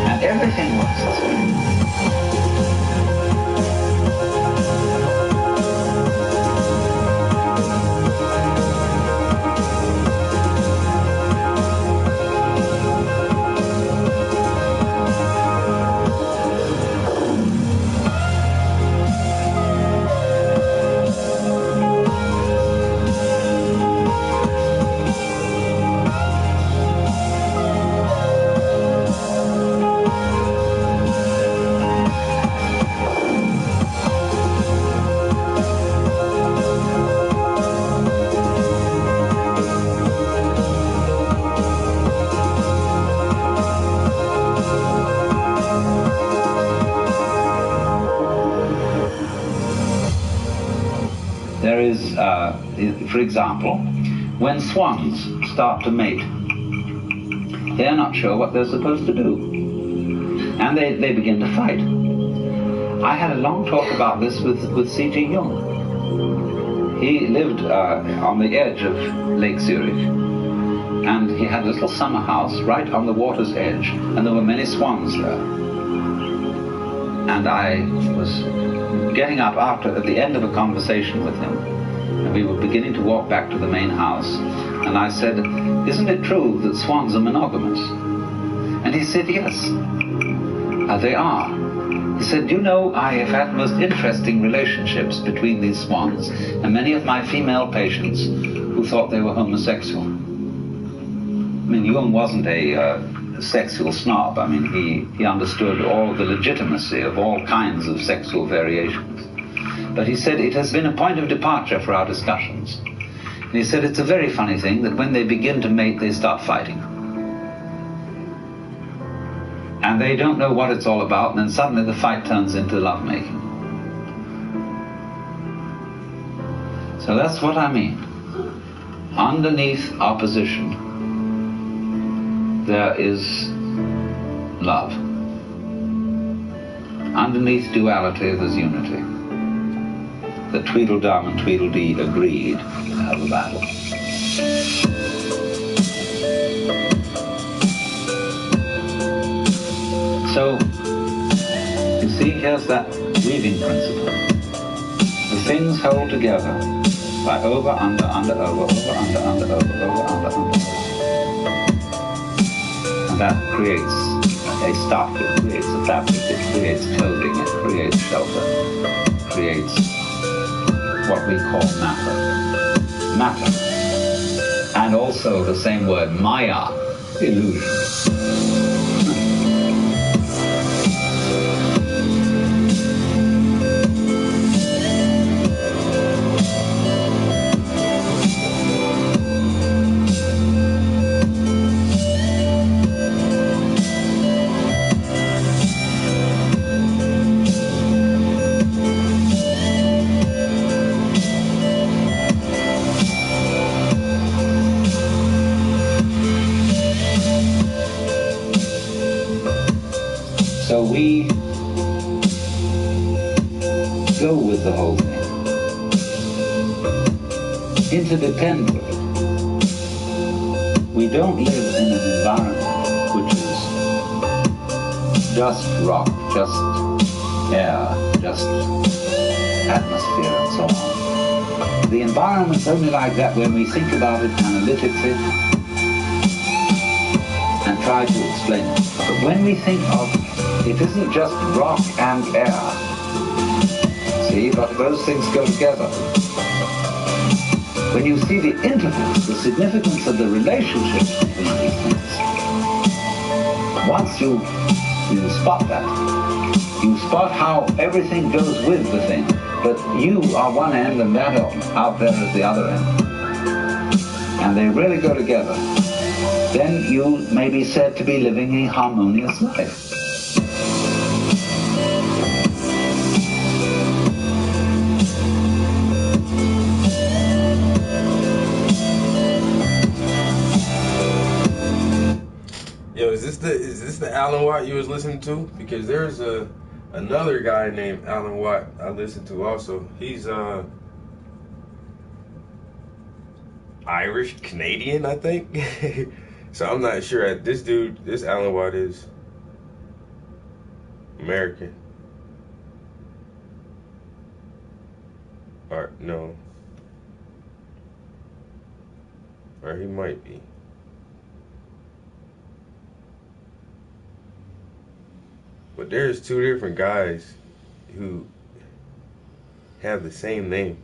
And everything works this way. There is, for example, when swans start to mate, they're not sure what they're supposed to do. And they begin to fight. I had a long talk about this with C.G. Jung. He lived on the edge of Lake Zurich, and he had a little summer house right on the water's edge, and there were many swans there. And I was getting up at the end of a conversation with him, and we were beginning to walk back to the main house, and I said, "Isn't it true that swans are monogamous?" And he said, "Yes, they are." He said, "Do you know, I have had most interesting relationships between these swans, and many of my female patients who thought they were homosexual." I mean, Jung wasn't a sexual snob. I mean, he understood all the legitimacy of all kinds of sexual variations. But he said it has been a point of departure for our discussions. And he said it's a very funny thing that when they begin to mate, they start fighting. And they don't know what it's all about, and then suddenly the fight turns into lovemaking. So that's what I mean. Underneath opposition, there is love. Underneath duality, there's unity. The Tweedledum and Tweedledee agreed to have a battle. So, you see, here's that weaving principle. The things hold together by over, under, over, over, under, over, under, over. And that creates a stuff, it creates a fabric, it creates clothing, it creates shelter, it creates what we call matter. Matter. And also the same word, maya, illusion. So we go with the whole thing, interdependent. We don't live in an environment which is just rock, just air, just atmosphere and so on. The environment's only like that when we think about it analytically and try to explain it. But when we think of it isn't just rock and air, see, but those things go together. When you see the intervals, the significance of the relationships between these things, once you spot that, you spot how everything goes with the thing, but you are one end and that out there is the other end, and they really go together, then you may be said to be living a harmonious life. Yo, is this the Alan Watt you was listening to? Because there's another guy named Alan Watt I listened to also. He's Irish Canadian, I think. So I'm not sure. This Alan Watt is American. Or no. Or he might be. But there's two different guys who have the same name.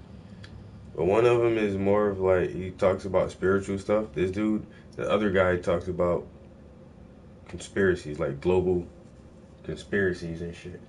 But one of them is more of like, he talks about spiritual stuff. This dude, the other guy talks about conspiracies, like global conspiracies and shit.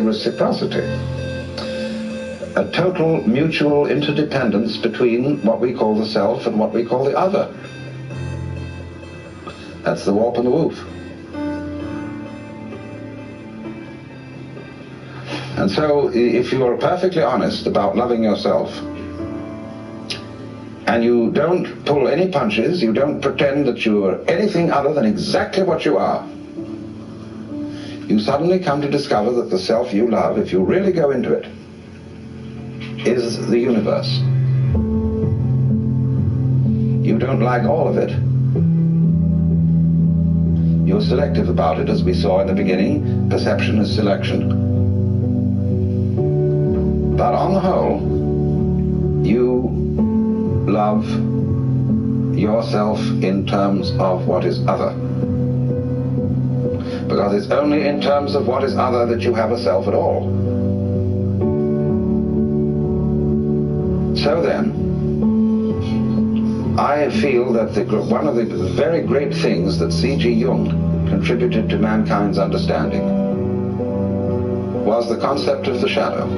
Reciprocity, a total mutual interdependence between what we call the self and what we call the other. That's the warp and the woof. And so if you are perfectly honest about loving yourself, and you don't pull any punches, you don't pretend that you are anything other than exactly what you are, you suddenly come to discover that the self you love, if you really go into it, is the universe. You don't like all of it. You're selective about it, as we saw in the beginning. Perception is selection. But on the whole, you love yourself in terms of what is other. Because it's only in terms of what is other that you have a self at all. So then, I feel that one of the very great things that C.G. Jung contributed to mankind's understanding was the concept of the shadow.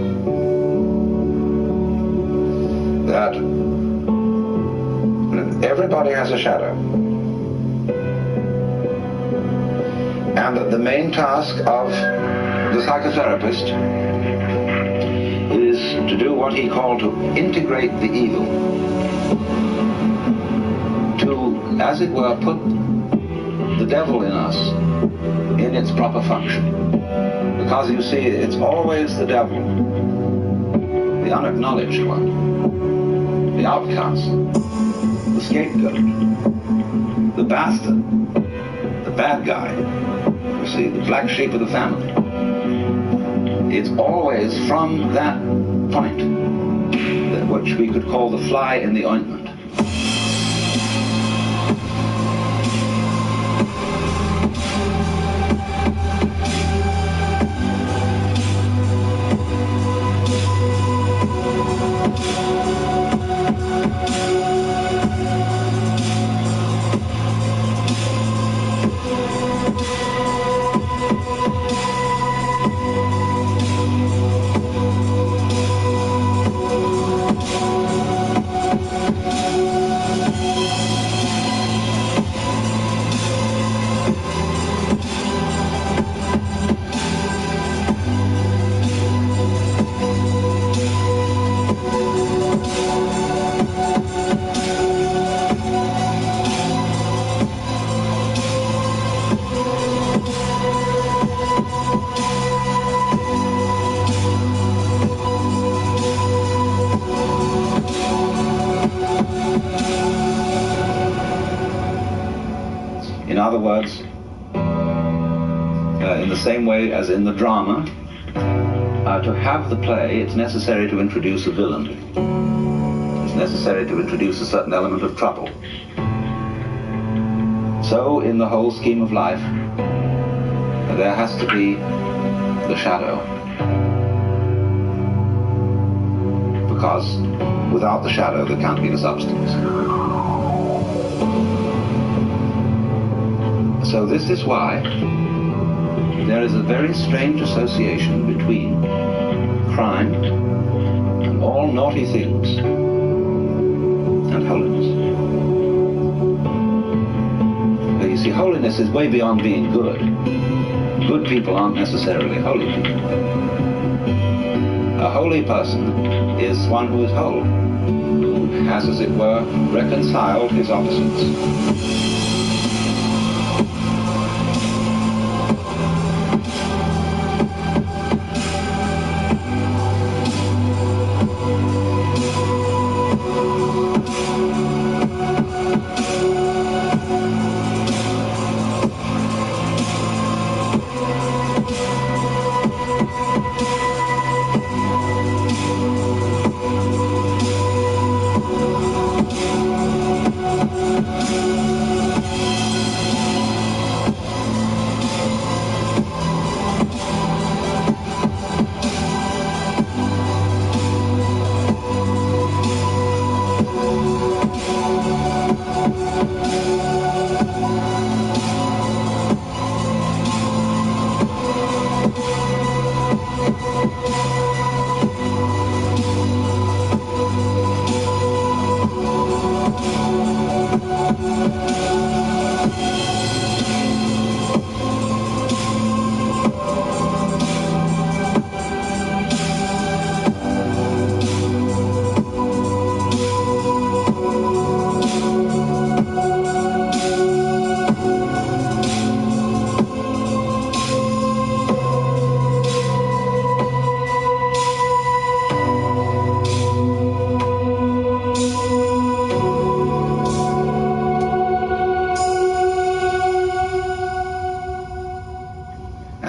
That everybody has a shadow. And that the main task of the psychotherapist is to do what he called to integrate the evil, to, as it were, put the devil in us in its proper function. Because you see, it's always the devil, the unacknowledged one, the outcast, the scapegoat, the bastard, the bad guy. You see, the black sheep of the family. It's always from that point, which we could call the fly in the ointment. same way as in the drama, to have the play, it's necessary to introduce a villain. It's necessary to introduce a certain element of trouble. So, in the whole scheme of life, there has to be the shadow. Because without the shadow, there can't be the substance. So this is why there is a very strange association between crime and all naughty things and holiness. But you see, holiness is way beyond being good. Good people aren't necessarily holy people. A holy person is one who is whole, who has, as it were, reconciled his opposites.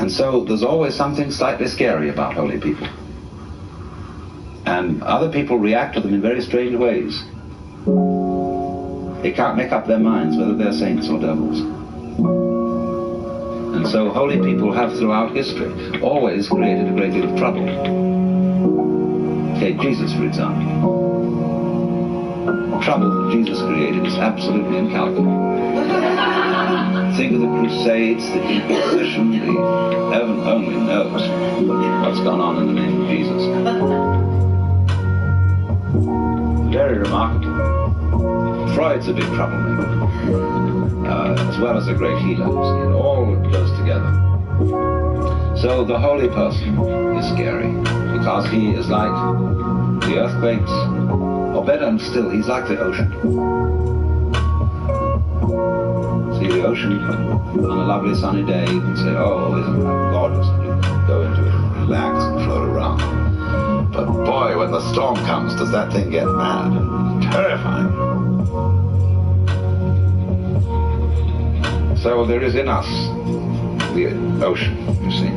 So there's always something slightly scary about holy people. And other people react to them in very strange ways. They can't make up their minds whether they're saints or devils. And so holy people have throughout history always created a great deal of trouble. Take Jesus, for example. The trouble that Jesus created is absolutely incalculable. Think of the Crusades, the Inquisition, heaven only knows what's gone on in the name of Jesus. Very remarkable. Freud's a big troublemaker, as well as a great healer. It all goes together. So the holy person is scary, because he is like the earthquakes, or better still, he's like the ocean. See the ocean on a lovely sunny day, you can say, oh, isn't that gorgeous? And you can go into it and relax and float around. But boy, when the storm comes, does that thing get mad and terrifying. So there is in us the ocean, you see.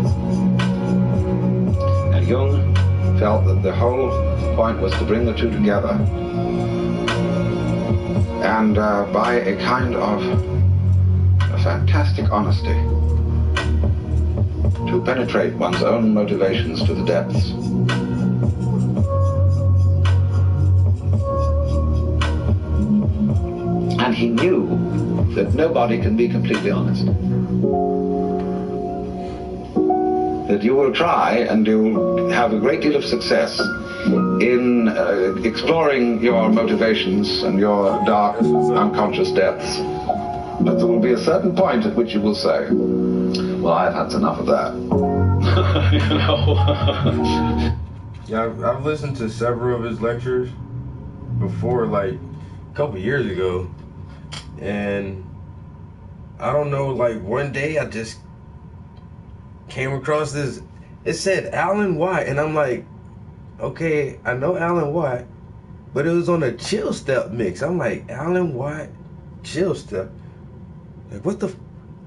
And Jung felt that the whole point was to bring the two together. And by a kind of fantastic honesty, to penetrate one's own motivations to the depths. And he knew that nobody can be completely honest. That you will try and you'll have a great deal of success in exploring your motivations and your dark, unconscious depths. But there will be a certain point at which you will say, well, I've had enough of that. You know? Yeah, I've listened to several of his lectures before, like a couple years ago. And I don't know, like one day I just came across this. It said Alan Watt, and I'm like, okay, I know Alan Watt, but it was on a Chill Step mix. I'm like, Alan Watt, Chill Step. Like, what the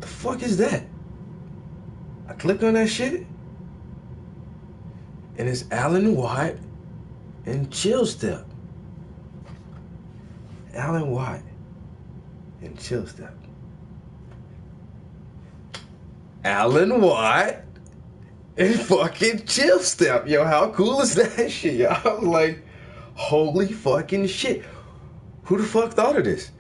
fuck is that? I click on that shit, and it's Alan Watt and Chill Step. Alan Watt and Chill Step. Alan Watt and fucking Chill Step. Yo, how cool is that shit? Yo, I was like, holy fucking shit. Who the fuck thought of this?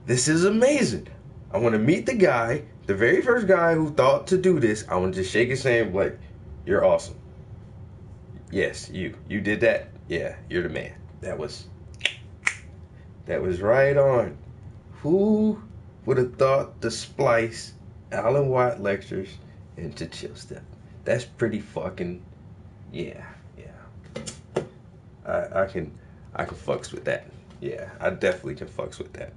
This is amazing. I want to meet the guy, the very first guy who thought to do this. I want to just shake his hand like, you're awesome. Yes, you did that. Yeah, you're the man. That was right on. Who would have thought to splice Alan Watt lectures into Chill Step? That's pretty fucking, yeah. I can fucks with that. Yeah, I definitely can fucks with that.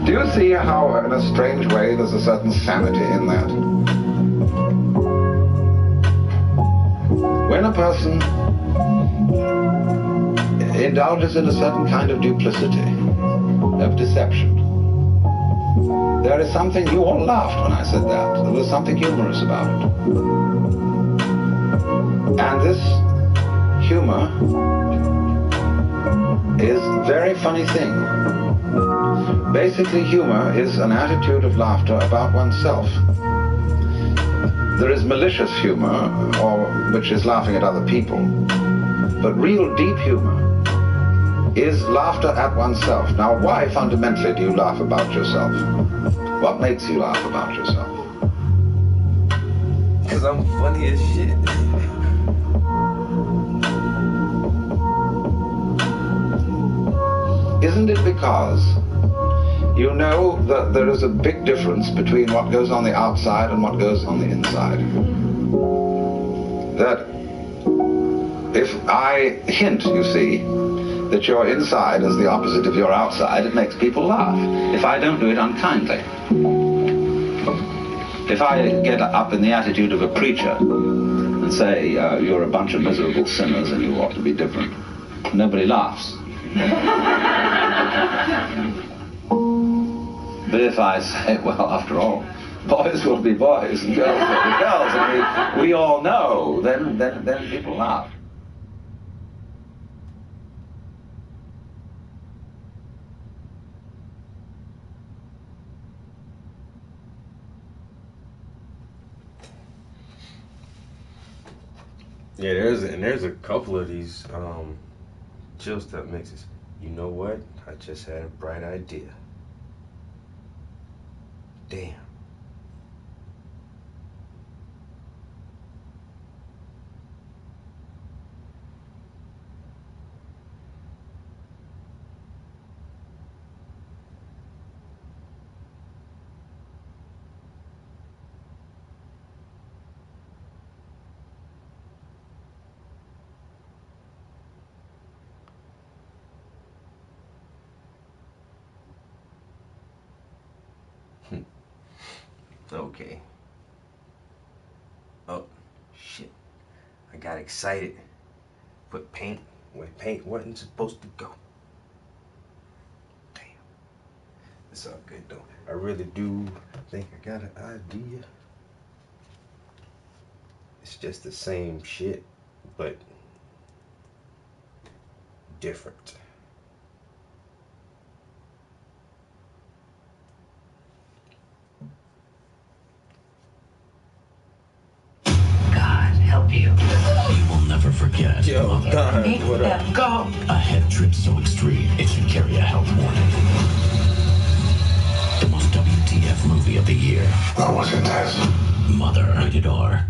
Do you see how, in a strange way, there's a certain sanity in that? When a person indulges in a certain kind of duplicity, of deception, there is something, you all laughed when I said that, there was something humorous about it. And this humor is a very funny thing. Basically, humor is an attitude of laughter about oneself. There is malicious humor, which is laughing at other people. But real deep humor is laughter at oneself. Now, why fundamentally do you laugh about yourself? What makes you laugh about yourself? Because I'm funny as shit. Isn't it because you know that there is a big difference between what goes on the outside and what goes on the inside? That if I hint, you see, that your inside is the opposite of your outside, it makes people laugh. If I don't do it unkindly. If I get up in the attitude of a preacher and say, you're a bunch of miserable sinners and you ought to be different, nobody laughs. But if I say, well, after all, boys will be boys and girls will be girls, and we all know, then people laugh. Yeah, there's a couple of these Chill Step mixes. You know what? I just had a bright idea. Damn. Okay. Oh, shit. I got excited. Put paint where paint wasn't supposed to go. Damn. It's all good though. I really do think I got an idea. It's just the same shit, but different. Help you. You will never forget. Yo, Mother. God, Make what up? them go. A head trip so extreme, it should carry a health warning. The most WTF movie of the year. What was it, Tess? Mother. Rated R.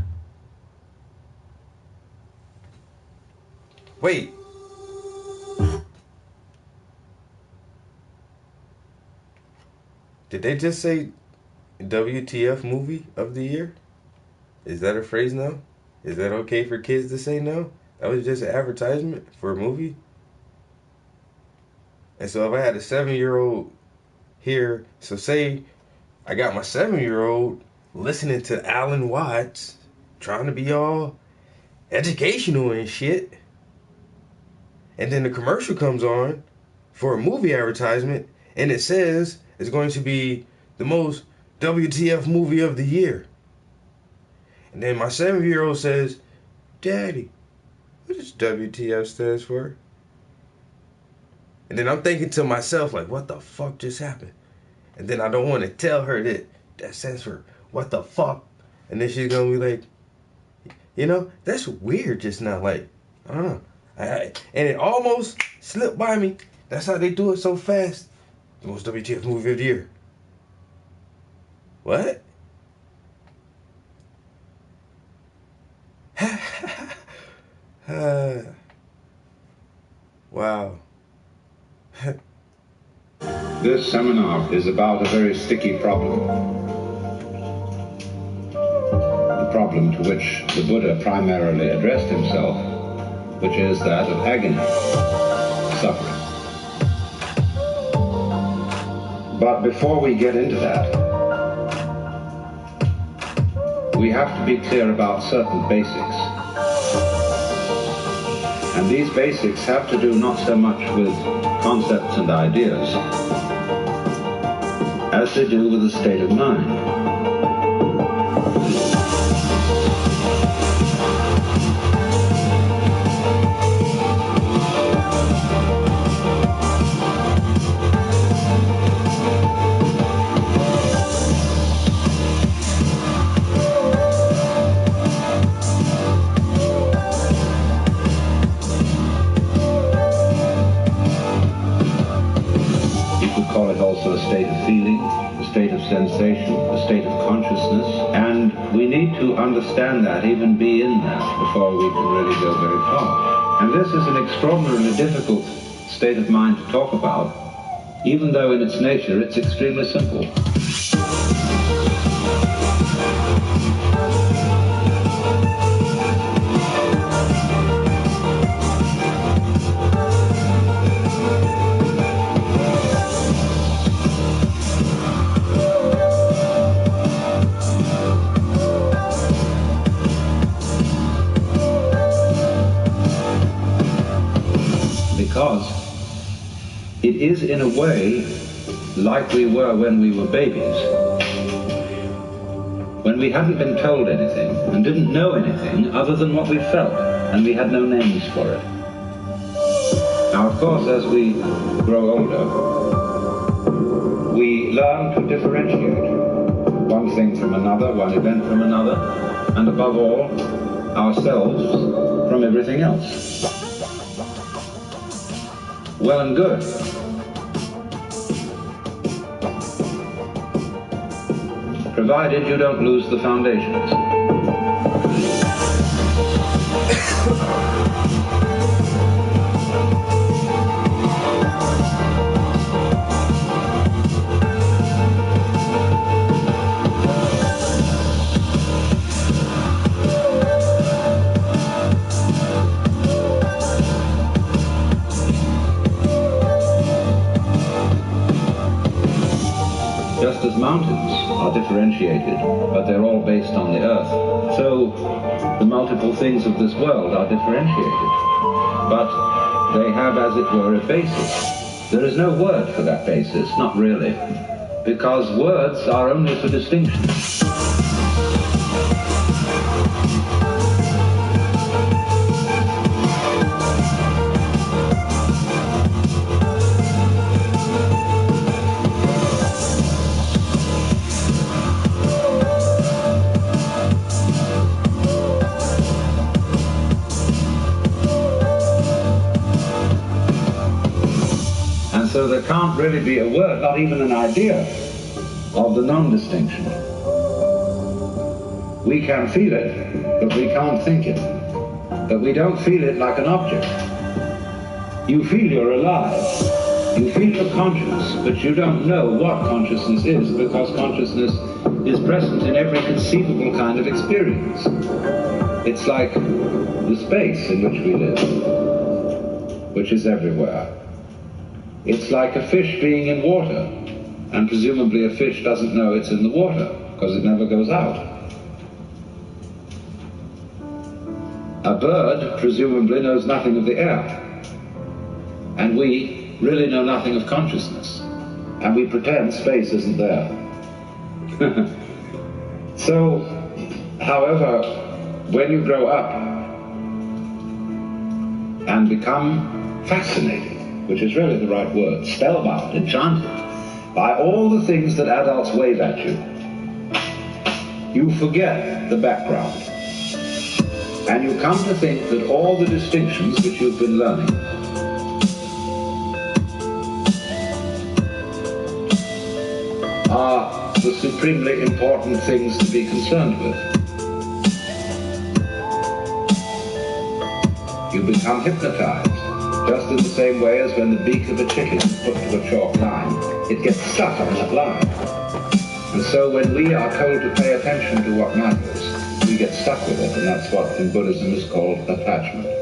Wait. Did they just say WTF movie of the year? Is that a phrase now? Is that okay for kids to say now? That was just an advertisement for a movie? And so if I had a 7-year-old here, so say I got my 7-year-old listening to Alan Watts, trying to be all educational and shit, and then the commercial comes on for a movie advertisement, and it says it's going to be the most WTF movie of the year. And then my 7-year-old says, Daddy, what does WTF stands for? And then I'm thinking to myself, like, what the fuck just happened? And then I don't want to tell her that stands for what the fuck. And then she's going to be like, you know, that's weird just now. Like, I don't know. And it almost slipped by me. That's how they do it so fast. The most WTF movie of the year. What? Wow. This seminar is about a very sticky problem. The problem to which the Buddha primarily addressed himself, which is that of agony, suffering. But before we get into that, we have to be clear about certain basics. And these basics have to do not so much with concepts and ideas as they do with a state of mind. A state of feeling, a state of sensation, a state of consciousness, and we need to understand that, even be in that, before we can really go very far. And this is an extraordinarily difficult state of mind to talk about, even though in its nature it's extremely simple. Because it is in a way like we were when we were babies, when we hadn't been told anything and didn't know anything other than what we felt, and we had no names for it. Now, of course, as we grow older, we learn to differentiate one thing from another, one event from another, and above all, ourselves from everything else. Well and good. Provided you don't lose the foundations. Just as mountains are differentiated, but they're all based on the earth, so the multiple things of this world are differentiated, but they have, as it were, a basis. There is no word for that basis, not really, because words are only for distinction. So there can't really be a word, not even an idea, of the non-distinction. We can feel it, but we can't think it. But we don't feel it like an object. You feel you're alive. You feel you're conscious, but you don't know what consciousness is, because consciousness is present in every conceivable kind of experience. It's like the space in which we live, which is everywhere. It's like a fish being in water, and presumably a fish doesn't know it's in the water, because it never goes out. A bird presumably knows nothing of the air, and we really know nothing of consciousness, and we pretend space isn't there. So, However, when you grow up and become fascinated, which is really the right word, spellbound, enchanted, by all the things that adults wave at you, you forget the background. And you come to think that all the distinctions which you've been learning are the supremely important things to be concerned with. You become hypnotized, just in the same way as when the beak of a chicken is put to a chalk line, it gets stuck on that line. And so when we are told to pay attention to what matters, we get stuck with it, and that's what in Buddhism is called attachment.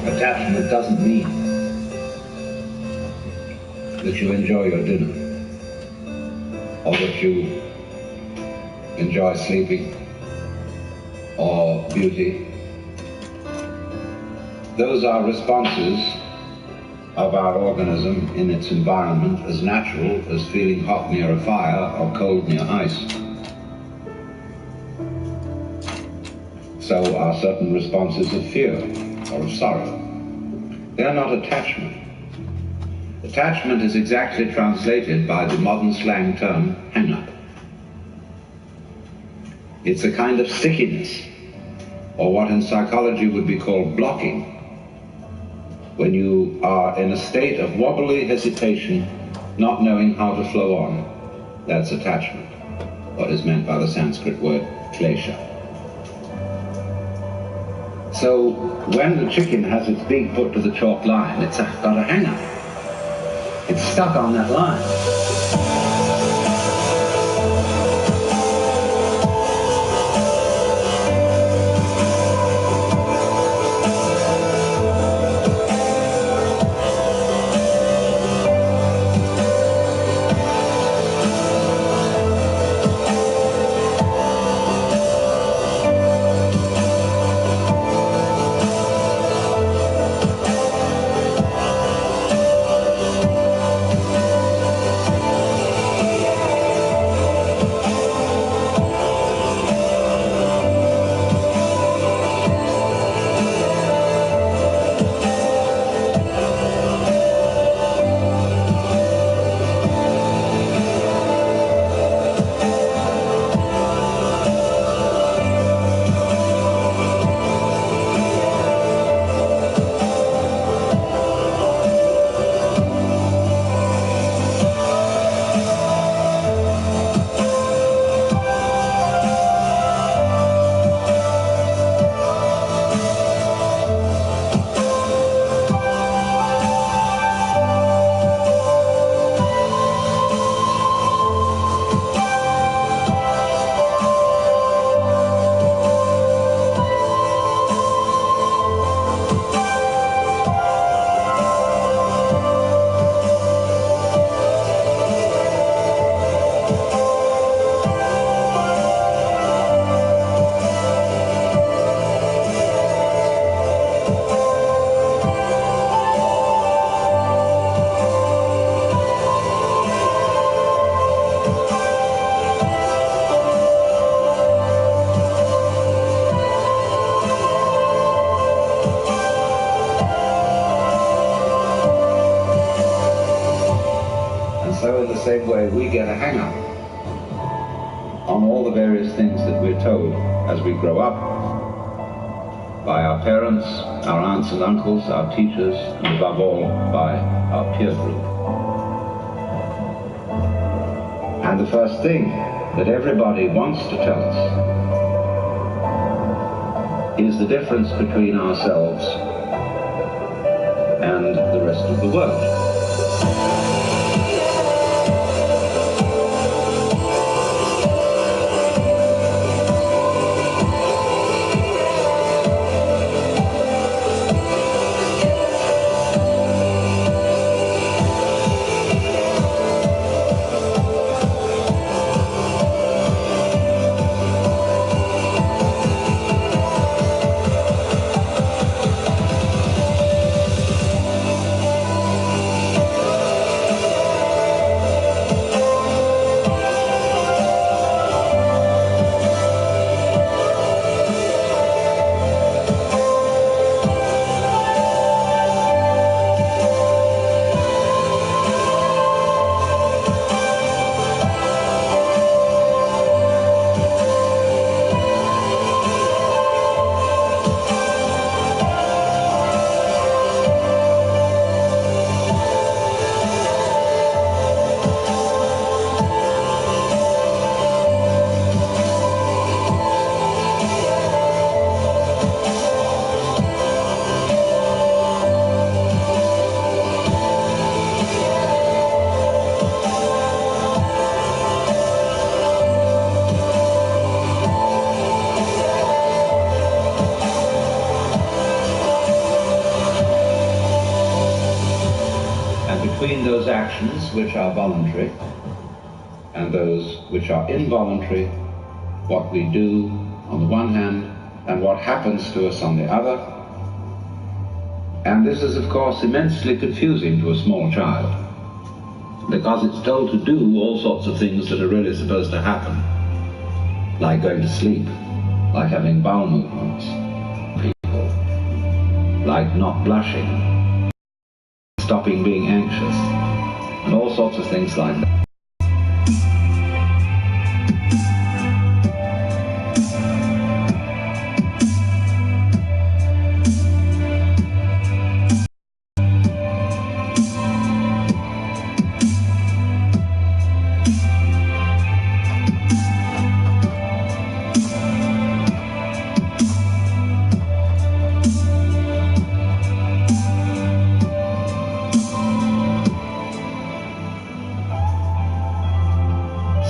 Attachment doesn't mean that you enjoy your dinner, or that you enjoy sleeping, or beauty. Those are responses of our organism in its environment, as natural as feeling hot near a fire or cold near ice. So are certain responses of fear or of sorrow. They are not attachment. Attachment is exactly translated by the modern slang term hang-up. It's a kind of stickiness, or what in psychology would be called blocking, when you are in a state of wobbly hesitation, not knowing how to flow on. That's attachment, what is meant by the Sanskrit word klesha. So when the chicken has its beak put to the chalk line, it's got a hang-up. It's stuck on that line. we get a hang-up on all the various things that we're told as we grow up by our parents, our aunts and uncles, our teachers, and above all, by our peer group. And the first thing that everybody wants to tell us is the difference between ourselves and the rest of the world. Between those actions which are voluntary and those which are involuntary, what we do on the one hand and what happens to us on the other. And this is, of course, immensely confusing to a small child, because it's told to do all sorts of things that are really supposed to happen, like going to sleep, like having bowel movements, like not blushing, stopping being anxious, and all sorts of things like that.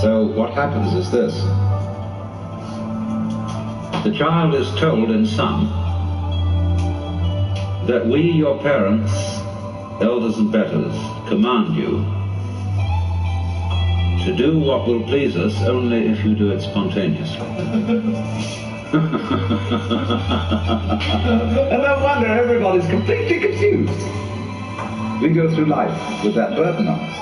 So what happens is this. The child is told in sum that we, your parents, elders and betters, command you to do what will please us only if you do it spontaneously. And no wonder everybody's completely confused. We go through life with that burden on us.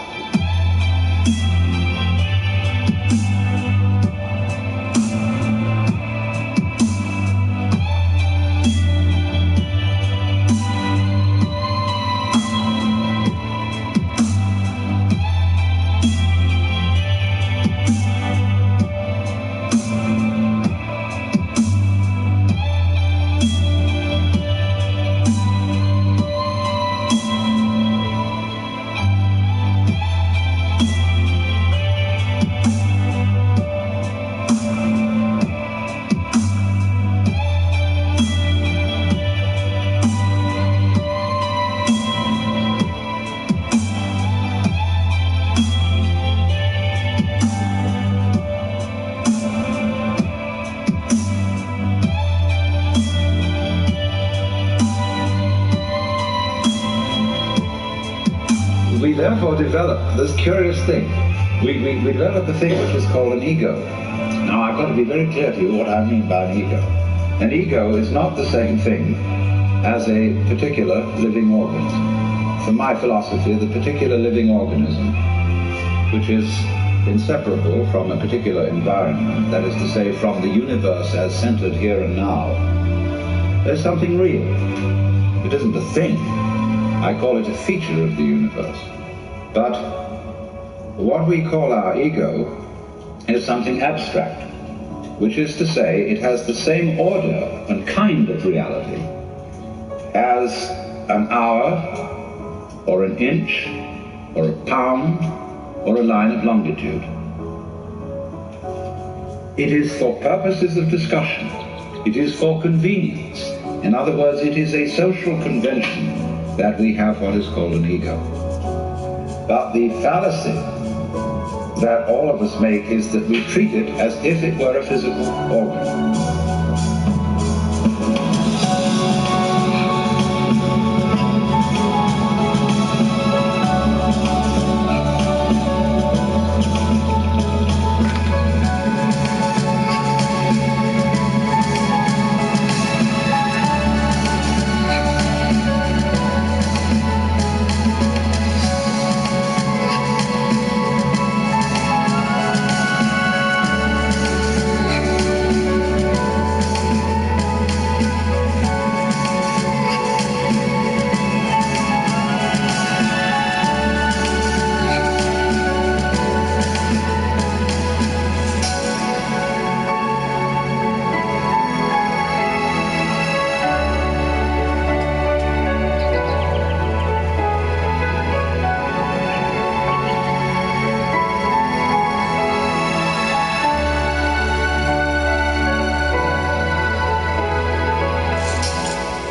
We therefore develop this curious thing. We develop a thing which is called an ego. Now I've got to be very clear to you what I mean by an ego. An ego is not the same thing as a particular living organism. From my philosophy, the particular living organism, which is inseparable from a particular environment, that is to say, from the universe as centered here and now, there's something real. It isn't a thing. I call it a feature of the universe. But what we call our ego is something abstract, which is to say it has the same order and kind of reality as an hour or an inch or a pound or a line of longitude. It is for purposes of discussion. It is for convenience. In other words, it is a social convention that we have what is called an ego. But the fallacy that all of us make is that we treat it as if it were a physical organ.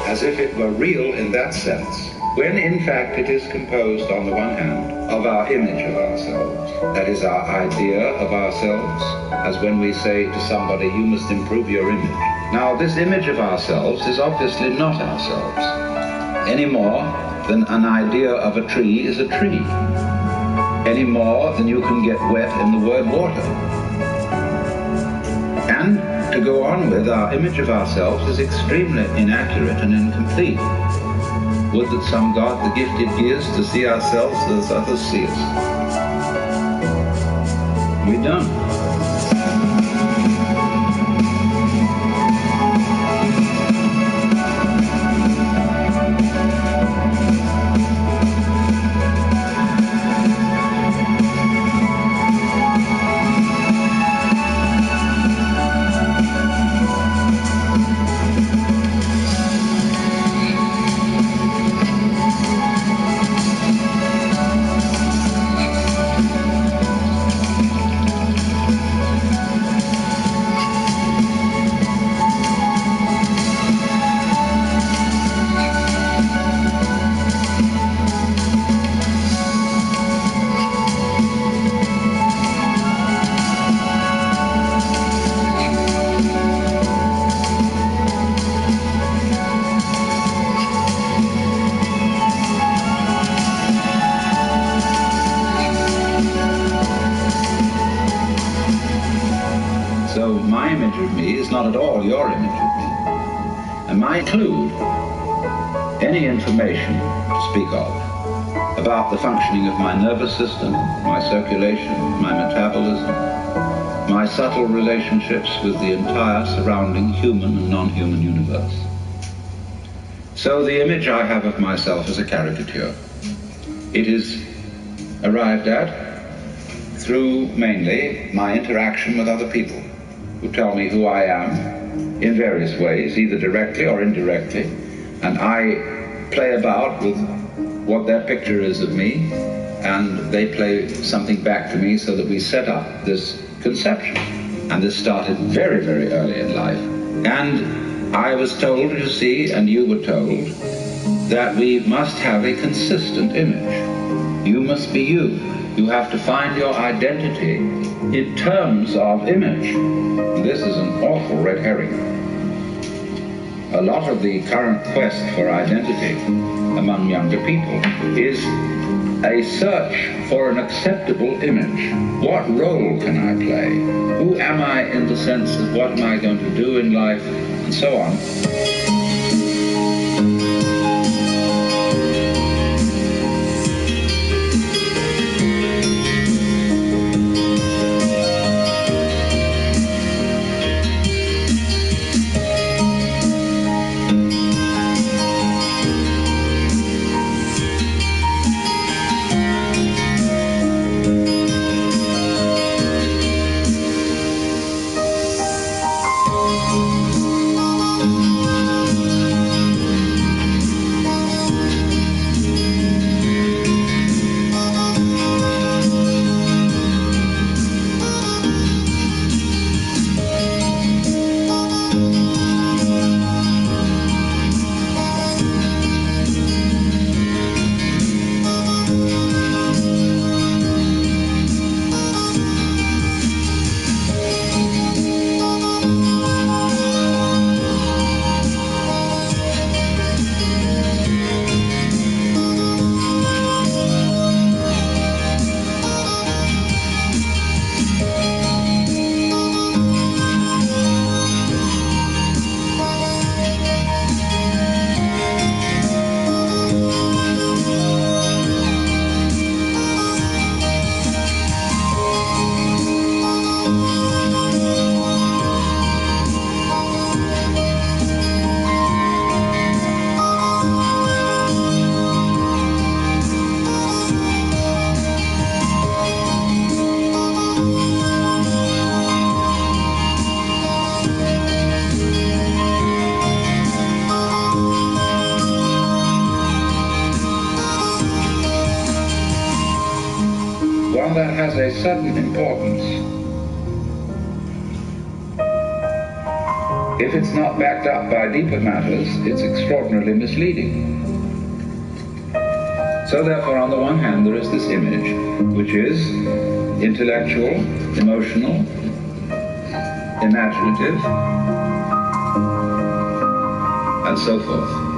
As if it were real in that sense, when in fact it is composed, on the one hand, of our image of ourselves, that is our idea of ourselves, as when we say to somebody, you must improve your image. Now, this image of ourselves is obviously not ourselves, any more than an idea of a tree is a tree, any more than you can get wet in the word water. And to go on with, our image of ourselves is extremely inaccurate and incomplete. Would that some God the gifted ears to see ourselves as others see us. We don't. So my image of me is not at all your image of me. And might include any information to speak of about the functioning of my nervous system, my circulation, my metabolism, my subtle relationships with the entire surrounding human and non-human universe. So the image I have of myself is a caricature. It is arrived at through mainly my interaction with other people who tell me who I am in various ways, either directly or indirectly, and I play about with what their picture is of me, and they play something back to me so that we set up this conception. And this started very, very early in life. And I was told, you see, and you were told, that we must have a consistent image. You must be you. You have to find your identity in terms of image. This is an awful red herring. A lot of the current quest for identity among younger people is a search for an acceptable image. What role can I play? Who am I in the sense of what am I going to do in life, and so on. a certain importance. If it's not backed up by deeper matters, it's extraordinarily misleading. So therefore, on the one hand, there is this image, which is intellectual, emotional, imaginative, and so forth.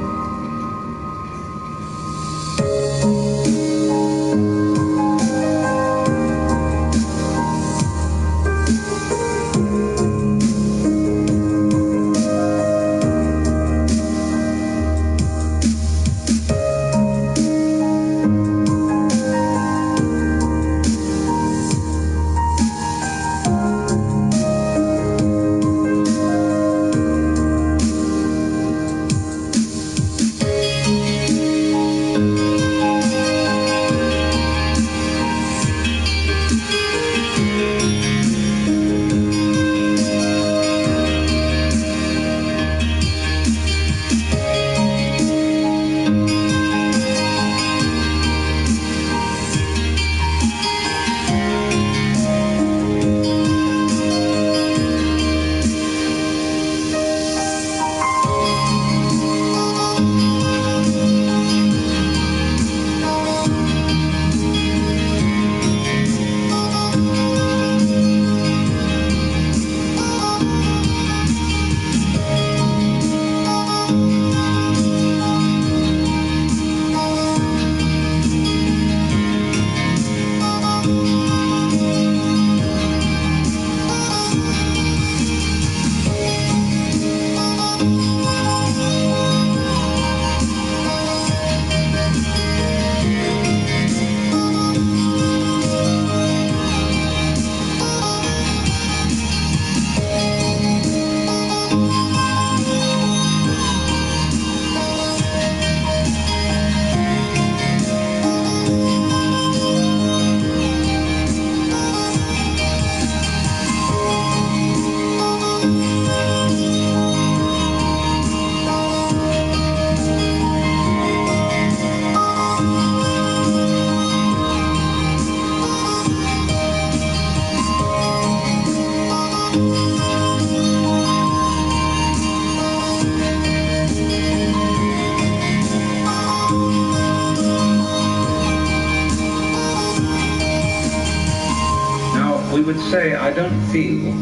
We would say, I don't feel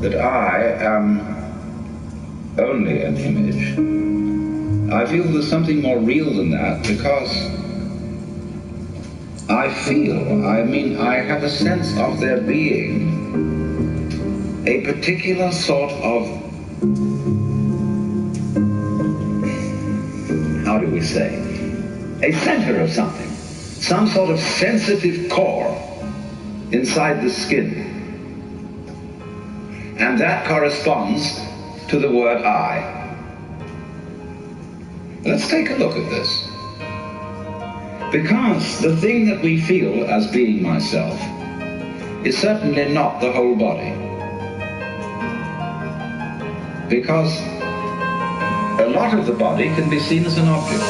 that I am only an image. I feel there's something more real than that, because I have a sense of there being a particular sort of, how do we say, a center of something, some sort of sensitive core inside the skin. And that corresponds to the word I. Let's take a look at this. Because the thing that we feel as being myself is certainly not the whole body. Because a lot of the body can be seen as an object.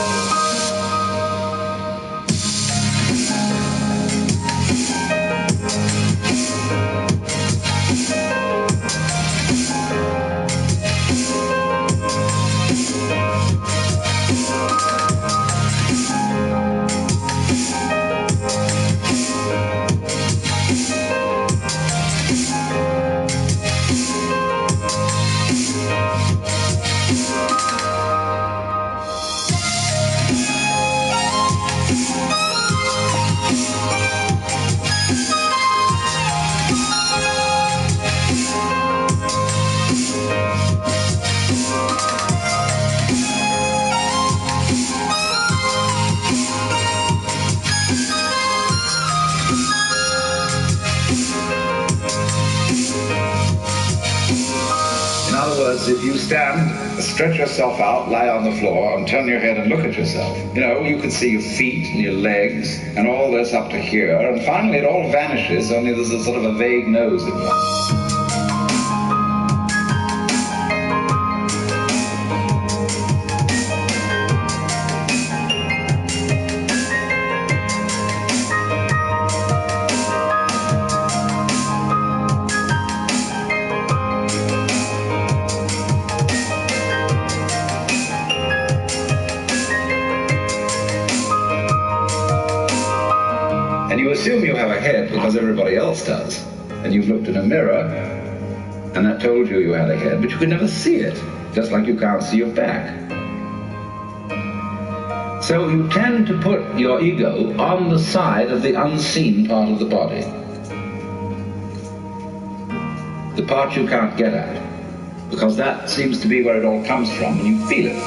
If you stand, stretch yourself out, lie on the floor, and turn your head and look at yourself, you can see your feet and your legs and all this up to here, and finally it all vanishes, only there's a sort of a vague nose in one. head because everybody else does. And you've looked in a mirror, and that told you you had a head, but you could never see it, just like you can't see your back. So you tend to put your ego on the side of the unseen part of the body, the part you can't get at, because that seems to be where it all comes from, and you feel it.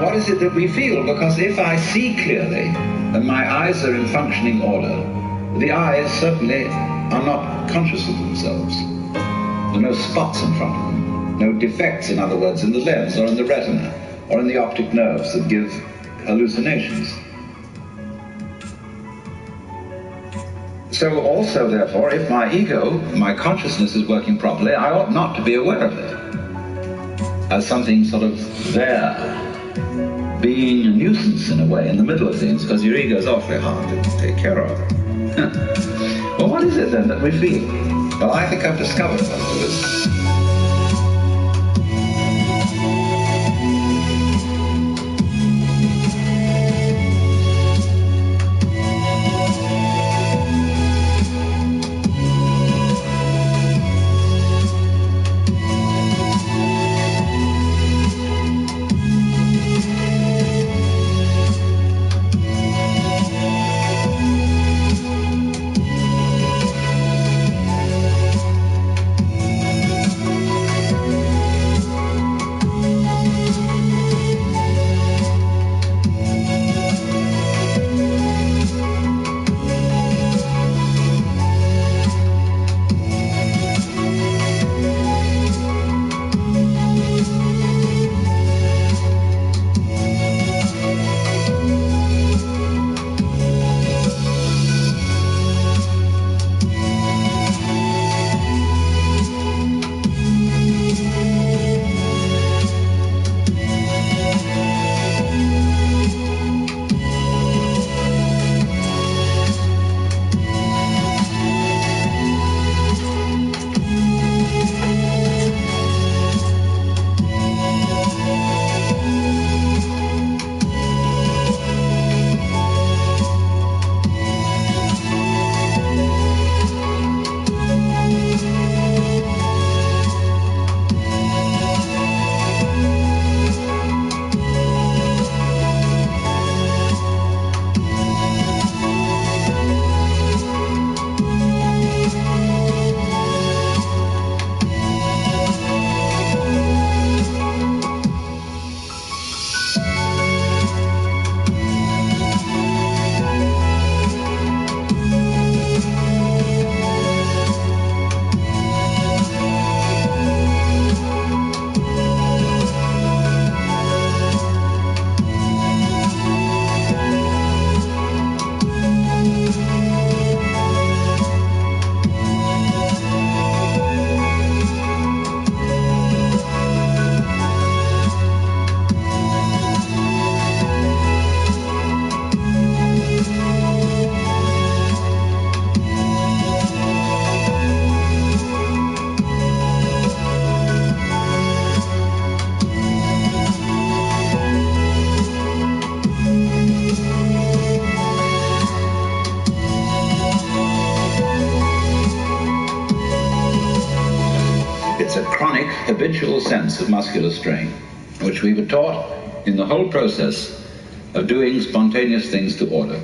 What is it that we feel? Because if I see clearly and my eyes are in functioning order, the eyes certainly are not conscious of themselves. There are no spots in front of them, no defects, in other words, in the lens or in the retina or in the optic nerves that give hallucinations. So also, therefore, if my ego, my consciousness is working properly, I ought not to be aware of it as something sort of there, being a nuisance in a way in the middle of things, because your ego is awfully hard to take care of. Well, what is it then that we feel? Well, I think I've discovered what it is. It's a chronic, habitual sense of muscular strain, which we were taught in the whole process of doing spontaneous things to order.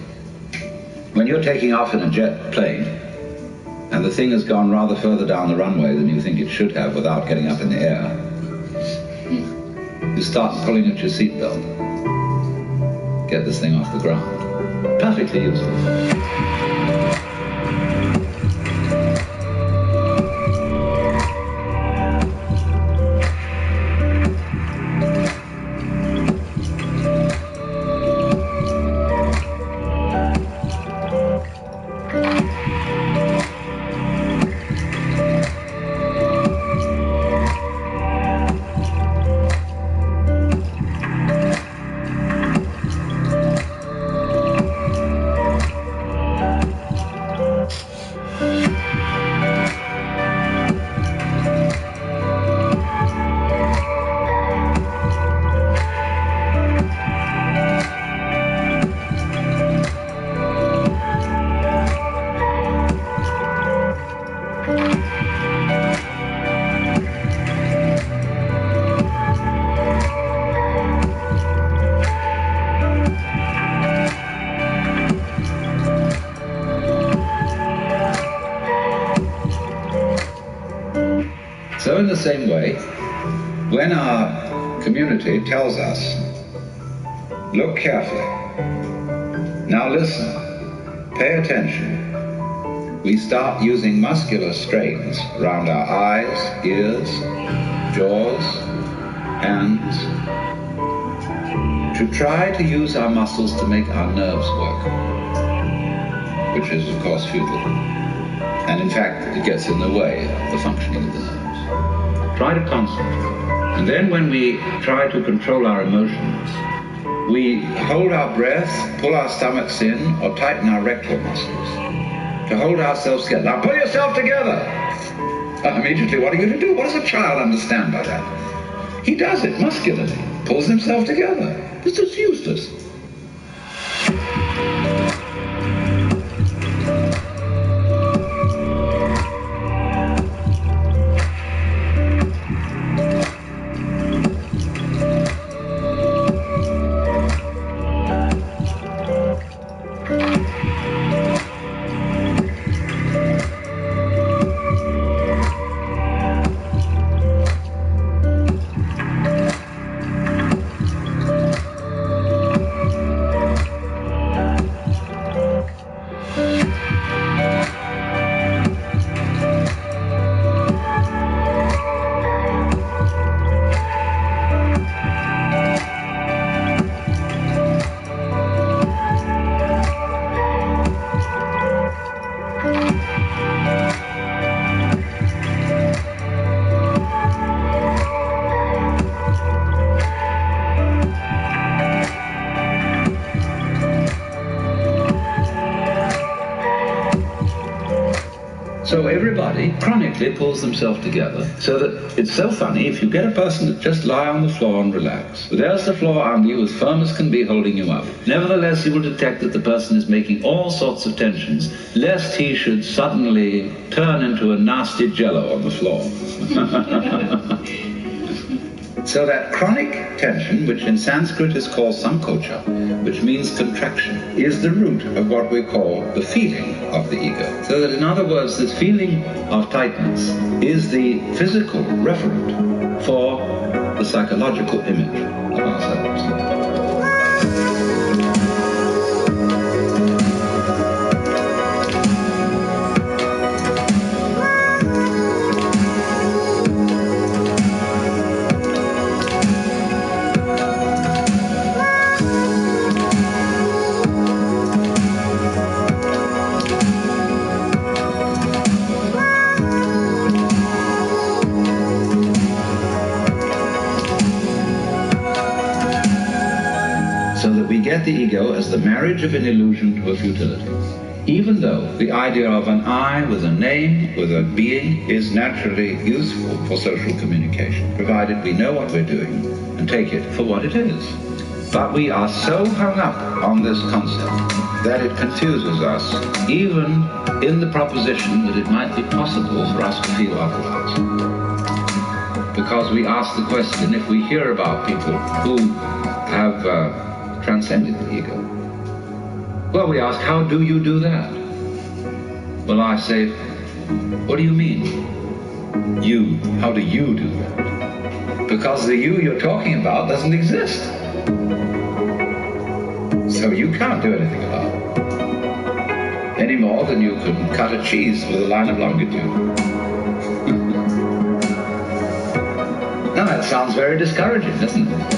When you're taking off in a jet plane, and the thing has gone rather further down the runway than you think it should have without getting up in the air, You start pulling at your seatbelt. Get this thing off the ground. Perfectly useful. So in the same way, when our community tells us, look carefully, now listen, pay attention, we start using muscular strains around our eyes, ears, jaws, hands, to try to use our muscles to make our nerves work, which is of course futile. And in fact, it gets in the way of the functioning of the nerves. Try to concentrate. And then when we try to control our emotions, we hold our breath, pull our stomachs in, or tighten our rectal muscles to hold ourselves together. Now pull yourself together! Immediately, what are you going to do? What does a child understand by that? He does it muscularly, pulls himself together. This is useless. So everybody chronically pulls themselves together, so that it's so funny if you get a person that just lie on the floor and relax. There's the floor under you, as firm as can be, holding you up. Nevertheless, you will detect that the person is making all sorts of tensions, lest he should suddenly turn into a nasty jello on the floor. So that chronic tension, which in Sanskrit is called sankocha, which means contraction, is the root of what we call the feeling of the ego. So that in other words, this feeling of tightness is the physical referent for the psychological image of ourselves. The ego as the marriage of an illusion to a futility. Even though the idea of an I with a name, with a being, is naturally useful for social communication, provided we know what we're doing and take it for what it is. But we are so hung up on this concept that it confuses us, even in the proposition that it might be possible for us to feel otherwise. Because we ask the question, if we hear about people who have transcended the ego. Well, we ask, how do you do that? Well, I say, what do you mean? You, how do you do that? because the you you're talking about doesn't exist. So you can't do anything about it, any more than you can cut a cheese with a line of longitude. Now that sounds very discouraging, doesn't it?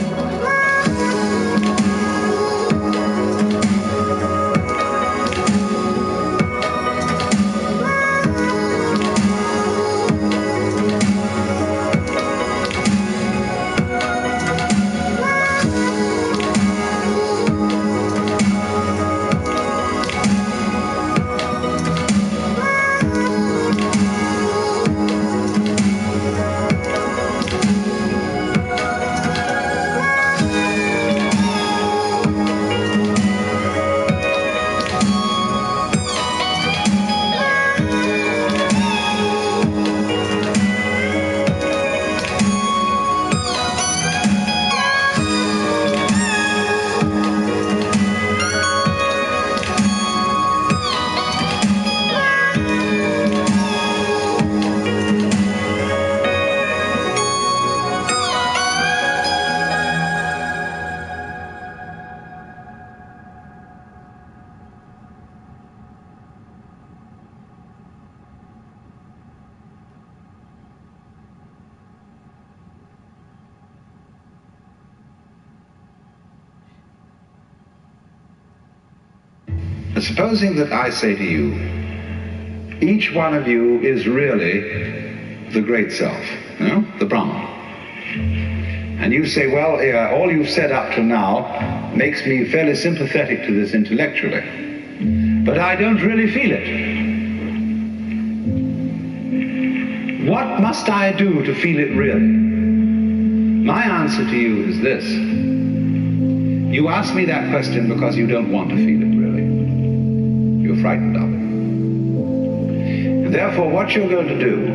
Supposing that I say to you, each one of you is really the great self, the Brahman. And you say, well, all you've said up to now makes me fairly sympathetic to this intellectually, but I don't really feel it. What must I do to feel it really? My answer to you is this. You ask me that question because you don't want to feel it really. You're frightened of it. And therefore, what you're going to do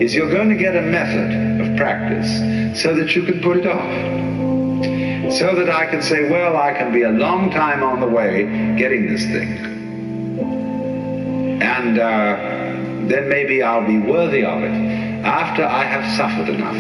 is you're going to get a method of practice so that you can put it off. So that I can say, well, I can be a long time on the way getting this thing. And then maybe I'll be worthy of it after I have suffered enough.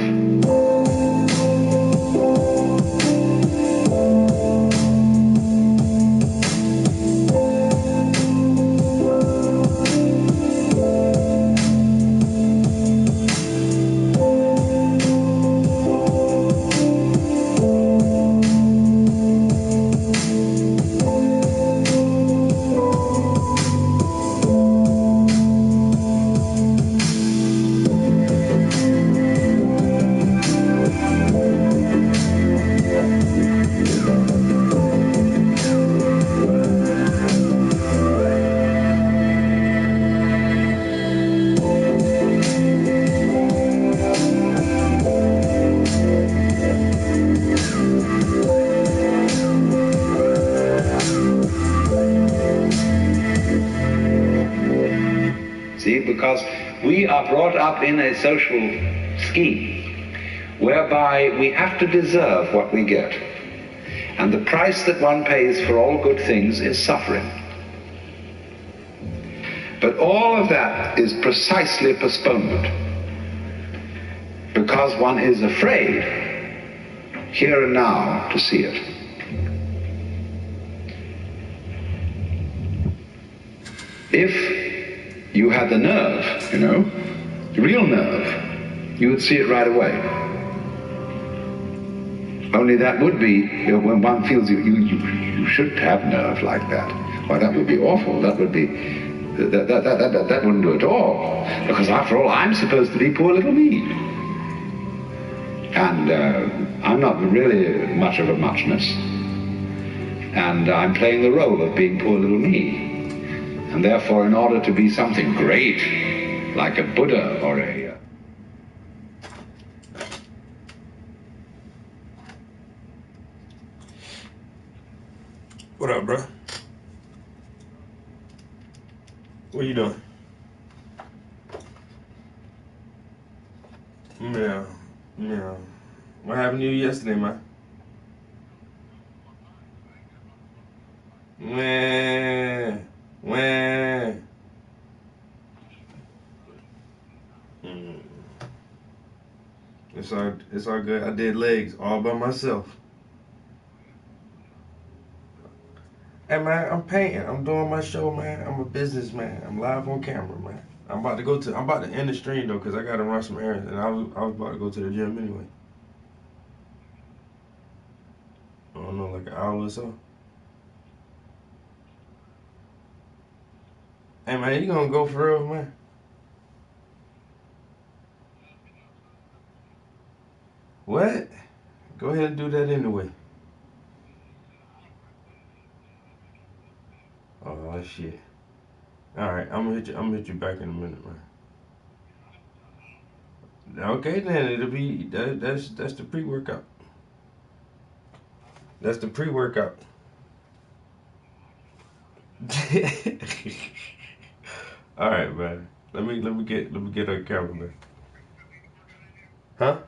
Because we are brought up in a social scheme whereby we have to deserve what we get. And the price that one pays for all good things is suffering. But all of that is precisely postponement because one is afraid here and now to see it. If you had the nerve, the real nerve, you would see it right away. Only that would be, when one feels you shouldn't have nerve like that. Why, that would be awful. That would be, that wouldn't do at all. Because after all, I'm supposed to be poor little me. And I'm not really much of a muchness. And I'm playing the role of being poor little me. And therefore, in order to be something great, like a Buddha or a... What up, bro? What you doing? Yeah. What happened to you yesterday, man? When? It's It's all good. I did legs all by myself. Hey man, I'm painting. I'm doing my show, man. I'm a businessman. I'm live on camera, man. I'm about to end the stream though, cause I gotta run some errands, and I was about to go to the gym anyway. I don't know, like an hour or so. Hey man, you gonna go for real, man? What? Go ahead and do that anyway. Oh shit. All right, I'm gonna hit you back in a minute, man. Okay, then it'll be that's the pre-workout. That's the pre-workout. All right, man. Let me get a camera, man. Huh?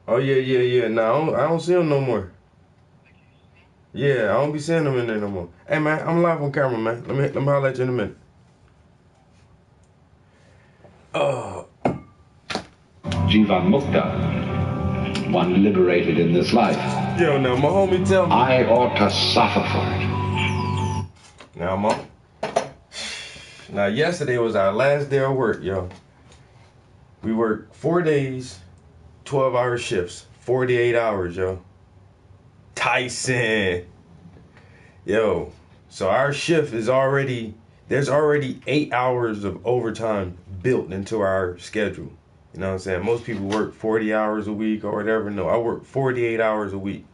Oh yeah. No, I don't see him no more. Yeah, I don't be seeing him in there no more. Hey man, I'm live on camera, man. Let me holler at you in a minute. Oh. Jivan Mukta, one liberated in this life. Yo, now my homie tell me. I ought to suffer for it. Now yesterday was our last day of work, yo. We worked 4 days, 12-hour shifts, 48 hours, yo. Tyson. Yo, so our shift is there's already 8 hours of overtime built into our schedule. You know what I'm saying? Most people work 40 hours a week or whatever. No, I work 48 hours a week.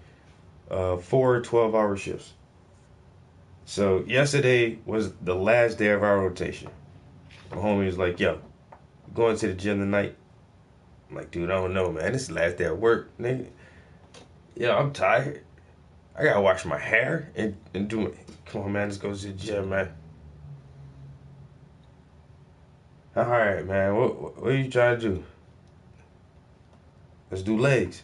4 12-hour shifts. So yesterday was the last day of our rotation. My homie was like, yo, going to the gym tonight? I'm like, dude, I don't know, man. This is the last day of work, nigga. Yeah, I'm tired. I gotta wash my hair and do it. Come on, man, let's go to the gym, man. All right, man, what are you trying to do? Let's do legs.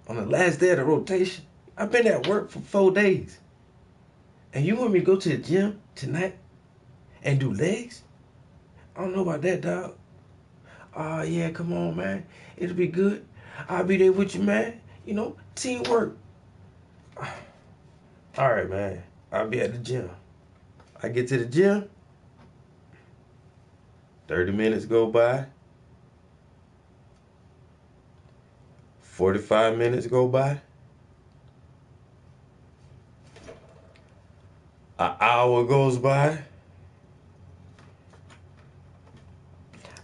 On the last day of the rotation, I've been at work for 4 days. And you want me to go to the gym tonight and do legs? I don't know about that, dog. Oh, yeah, come on, man. It'll be good. I'll be there with you, man. You know, teamwork. All right, man. I'll be at the gym. I get to the gym. 30 minutes go by. 45 minutes go by. An hour goes by.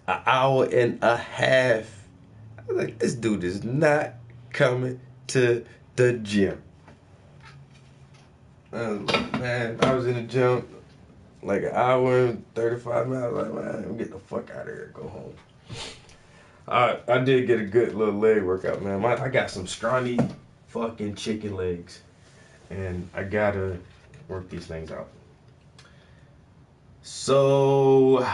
An hour and a half. I was like, this dude is not coming to the gym. Man, I was in the gym like an hour and 35 minutes. I was like, man, I'm getting the fuck out of here. Go home. I did get a good little leg workout, man. I got some scrawny fucking chicken legs. And I gotta work these things out. So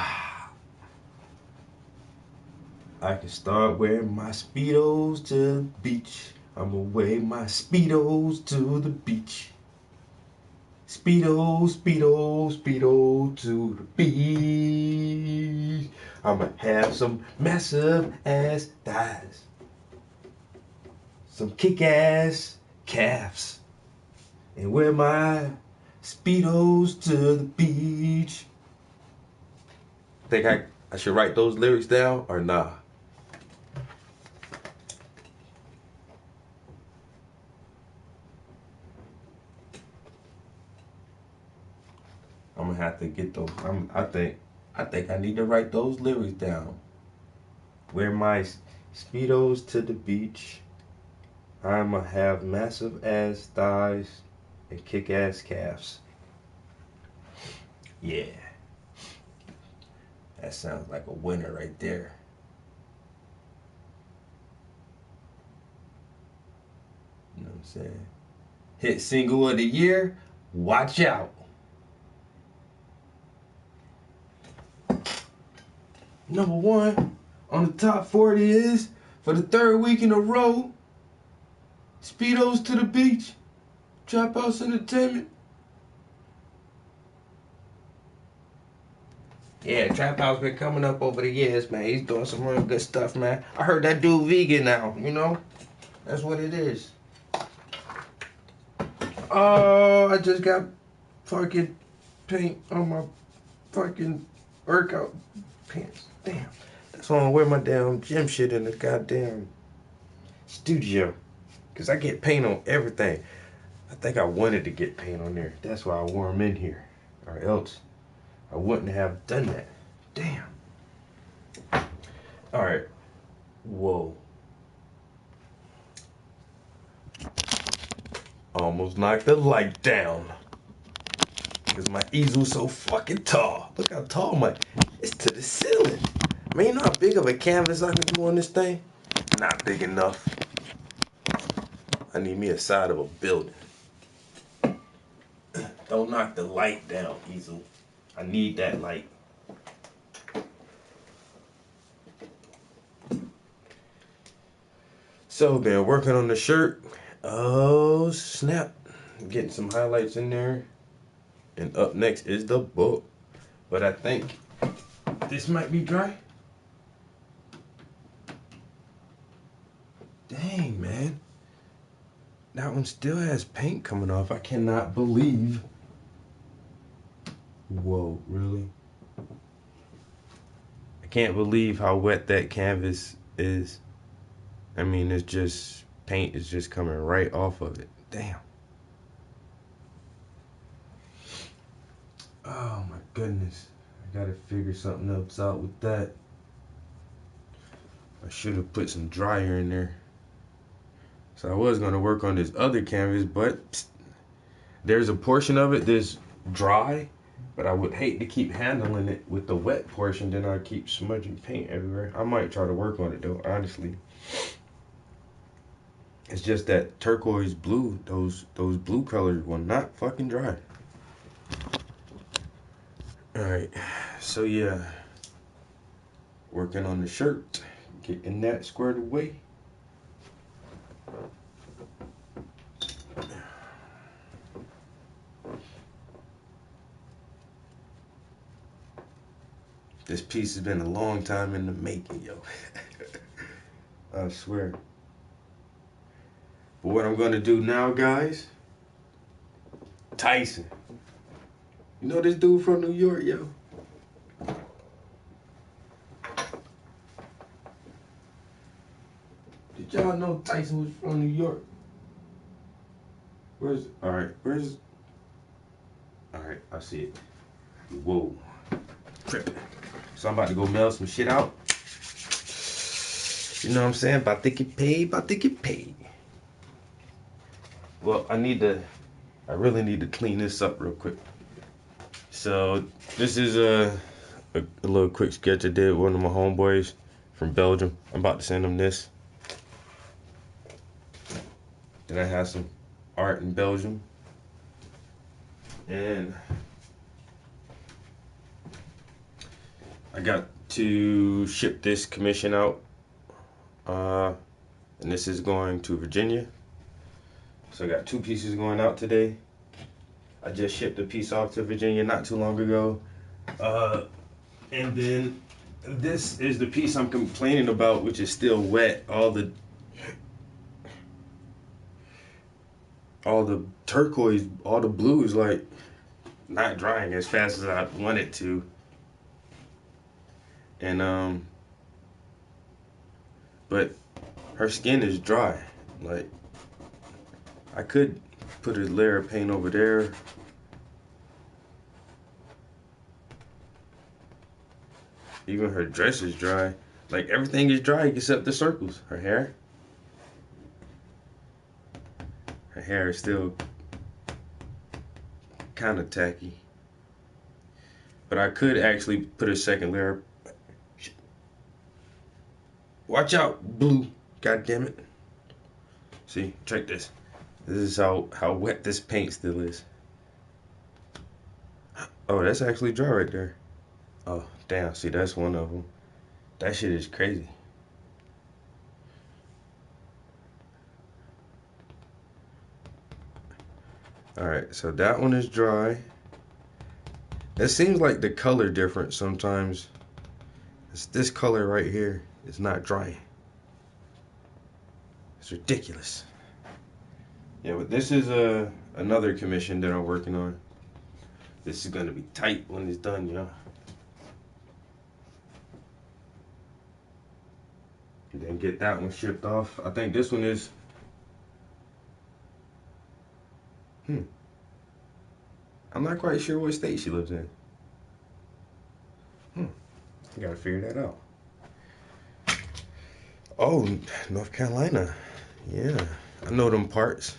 I can start wearing my Speedos to the beach. I'ma wear my Speedos to the beach. Speedo to the beach. I'ma have some massive ass thighs. Some kick-ass calves. And wear my Speedos to the beach. Think I should write those lyrics down or nah? I'm gonna have to get those. I think I need to write those lyrics down. Wear my Speedos to the beach. I'ma have massive ass thighs and kick ass calves. Yeah. That sounds like a winner right there. You know what I'm saying? Hit single of the year, watch out. Number 1 on the top 40 is, for the 3rd week in a row, Speedos to the beach, Trap House Entertainment. Yeah, Trap House been coming up over the years, man. He's doing some real good stuff, man. I heard that dude vegan now, you know? That's what it is. Oh, I just got fucking paint on my fucking workout pants. Damn. That's why I wear my damn gym shit in the goddamn studio. Because I get paint on everything. I think I wanted to get paint on there. That's why I wore them in here. Or else I wouldn't have done that. Damn. Alright. Whoa. Almost knocked the light down. Because my easel's so fucking tall. Look how tall my... It's to the ceiling. Man, you know how big of a canvas I can do on this thing? Not big enough. I need me a side of a building. Don't knock the light down, easel. I need that light. So, been working on the shirt. Oh, snap. Getting some highlights in there. And up next is the book. But I think this might be dry. Dang, man. That one still has paint coming off. I cannot believe. Whoa, really? I can't believe how wet that canvas is. I mean, it's just, paint is just coming right off of it. Damn. Oh my goodness. I gotta figure something else out with that. I should have put some dryer in there. So I was gonna work on this other canvas, but psst, there's a portion of it that's dry, but I would hate to keep handling it with the wet portion, then I keep smudging paint everywhere. I might try to work on it though, honestly. It's just that turquoise blue, those blue colors will not fucking dry. Alright, so yeah. Working on the shirt, getting that squared away. This piece has been a long time in the making, yo. I swear. But what I'm gonna do now, guys, Tyson. You know this dude from New York, yo? Did y'all know Tyson was from New York? Alright, I see it. Whoa, tripping. So I'm about to go mail some shit out. You know what I'm saying? About to get paid. Well, I really need to clean this up real quick. So this is a little quick sketch I did with one of my homeboys from Belgium. I'm about to send him this. Then I have some art in Belgium. And I got to ship this commission out. And this is going to Virginia. So I got 2 pieces going out today. I just shipped a piece off to Virginia not too long ago. And then this is the piece I'm complaining about, which is still wet. All the turquoise, all the blue is like not drying as fast as I want it to. And but her skin is dry. Like, I could put a layer of paint over there. Even her dress is dry. Like, everything is dry except the circles. Her hair. Her hair is still kind of tacky. But I could actually put a second layer. Watch out, blue. God damn it. See, check this. This is how wet this paint still is. Oh, that's actually dry right there. Oh, damn. See, that's one of them. That shit is crazy. Alright, so that one is dry. It seems like the color different sometimes. It's this color right here. It's not drying. It's ridiculous. Yeah, but this is another commission that I'm working on. This is gonna be tight when it's done, you know. And then get that one shipped off. I think this one is. I'm not quite sure what state she lives in. I gotta figure that out. Oh, North Carolina. Yeah, I know them parts.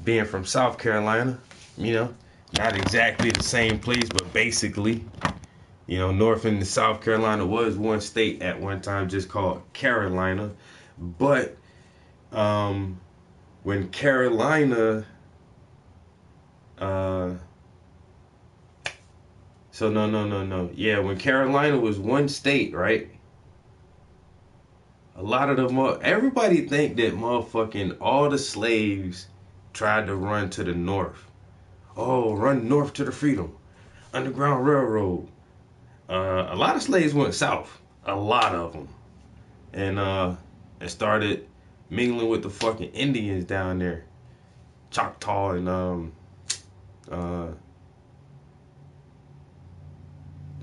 Being from South Carolina, you know, not exactly the same place, but basically, you know, North and South Carolina was one state at one time just called Carolina. But when Carolina, no. Yeah, when Carolina was one state, right? A lot of everybody think that motherfucking all the slaves tried to run to the north. Oh, run north to the freedom. Underground Railroad. A lot of slaves went south. A lot of them. And started mingling with the fucking Indians down there. Choctaw and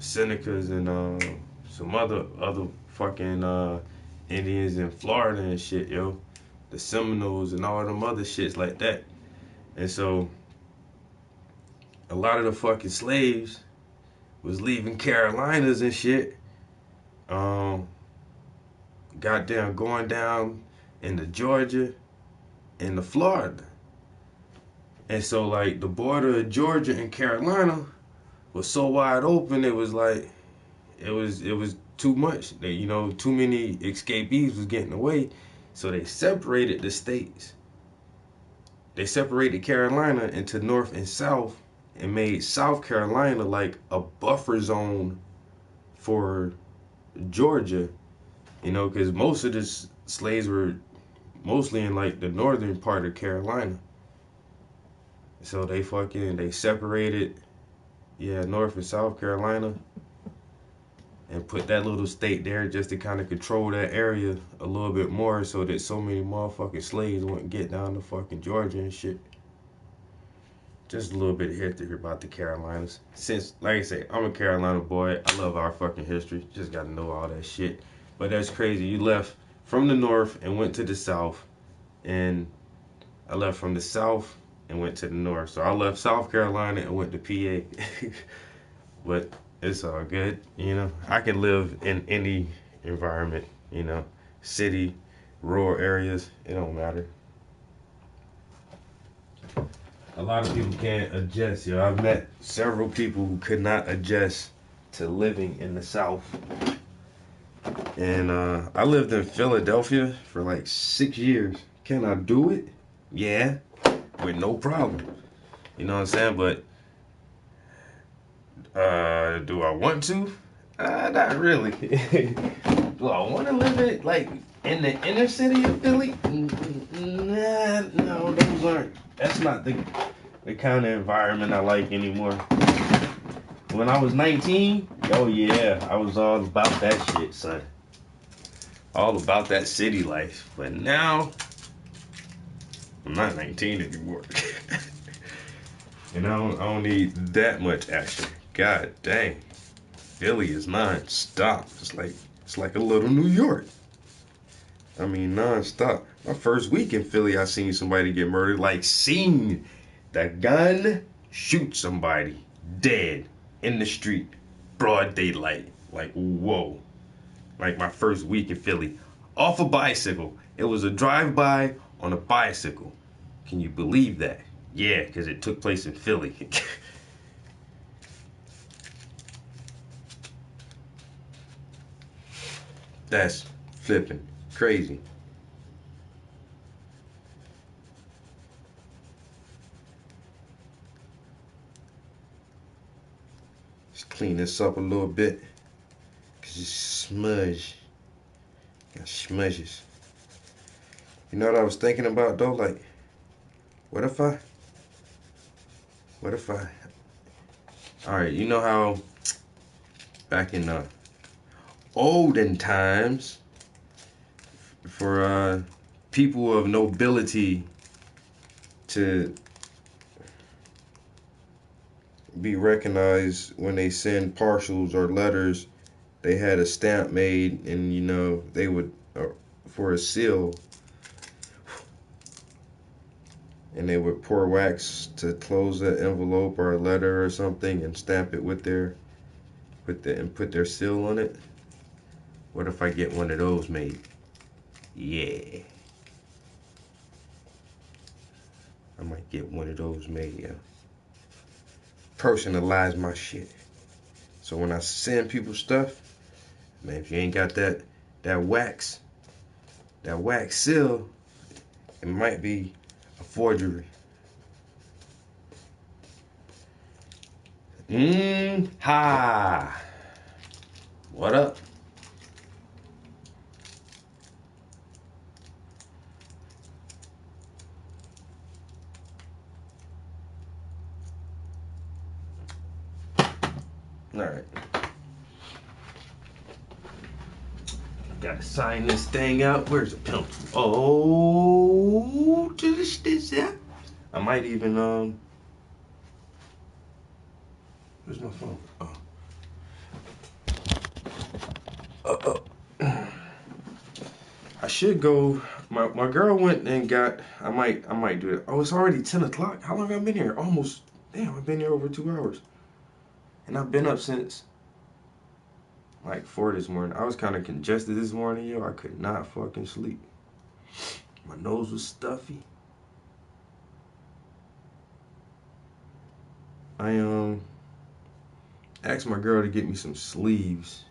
Senecas and some other fucking Indians in Florida and shit, yo. The Seminoles and all them other shits like that. And so a lot of the fucking slaves was leaving Carolinas and shit. Goddamn going down into Georgia and to Florida. And so like the border of Georgia and Carolina was so wide open, it was like it was too much. You know, too many escapees was getting away. So they separated the states. They separated Carolina into North and South and made South Carolina like a buffer zone for Georgia. You know, because most of the slaves were mostly in like the northern part of Carolina. So they separated, North and South Carolina and put that little state there just to kind of control that area a little bit more so that so many motherfucking slaves wouldn't get down to fucking Georgia and shit. Just a little bit of history about the Carolinas. Since, like I say, I'm a Carolina boy. I love our fucking history. Just gotta know all that shit. But that's crazy. You left from the north and went to the south. And I left from the south and went to the north. So I left South Carolina and went to PA. But it's all good, you know. I can live in any environment, you know. City, rural areas, it don't matter. A lot of people can't adjust, yo. I've met several people who could not adjust to living in the South. And I lived in Philadelphia for like 6 years. Can I do it? Yeah, with no problem. You know what I'm saying? But do I want to? Not really. Do I want to live it like in the inner city of Philly? Nah, no, those aren't. That's not the kind of environment I like anymore. When I was 19, oh yeah, I was all about that shit, son. All about that city life. But now, I'm not 19 anymore. And I don't need that much action. God dang. Philly is non-stop. It's like a little New York. I mean, non-stop. My first week in Philly, I seen somebody get murdered. Like, seen the gun shoot somebody dead in the street, broad daylight. Like, whoa. Like, my first week in Philly. Off a bicycle. It was a drive-by on a bicycle. Can you believe that? Yeah, because it took place in Philly. That's flipping crazy. Just clean this up a little bit. Cause it's smudge. Got smudges. You know what I was thinking about though? Like, what if I All right, you know how back in the olden times, for people of nobility to be recognized when they send parcels or letters, they had a stamp made, and you know they would for a seal, and they would pour wax to close the envelope or a letter or something and stamp it with and put their seal on it. What if I get one of those made? Yeah, I might get one of those made. Yeah, personalize my shit. So when I send people stuff, man, if you ain't got that wax seal, it might be a forgery. Ha! What up? All right. Gotta sign this thing out. Where's the pencil? Oh, to this yeah. I might even where's my phone? I should go. My girl went and got. I might do it. Oh, it's already 10 o'clock. How long have I been here? Almost. Damn, I've been here over 2 hours. And I've been up since like 4 this morning. I was kind of congested this morning, yo. I could not fucking sleep. My nose was stuffy. I asked my girl to get me some sleeves,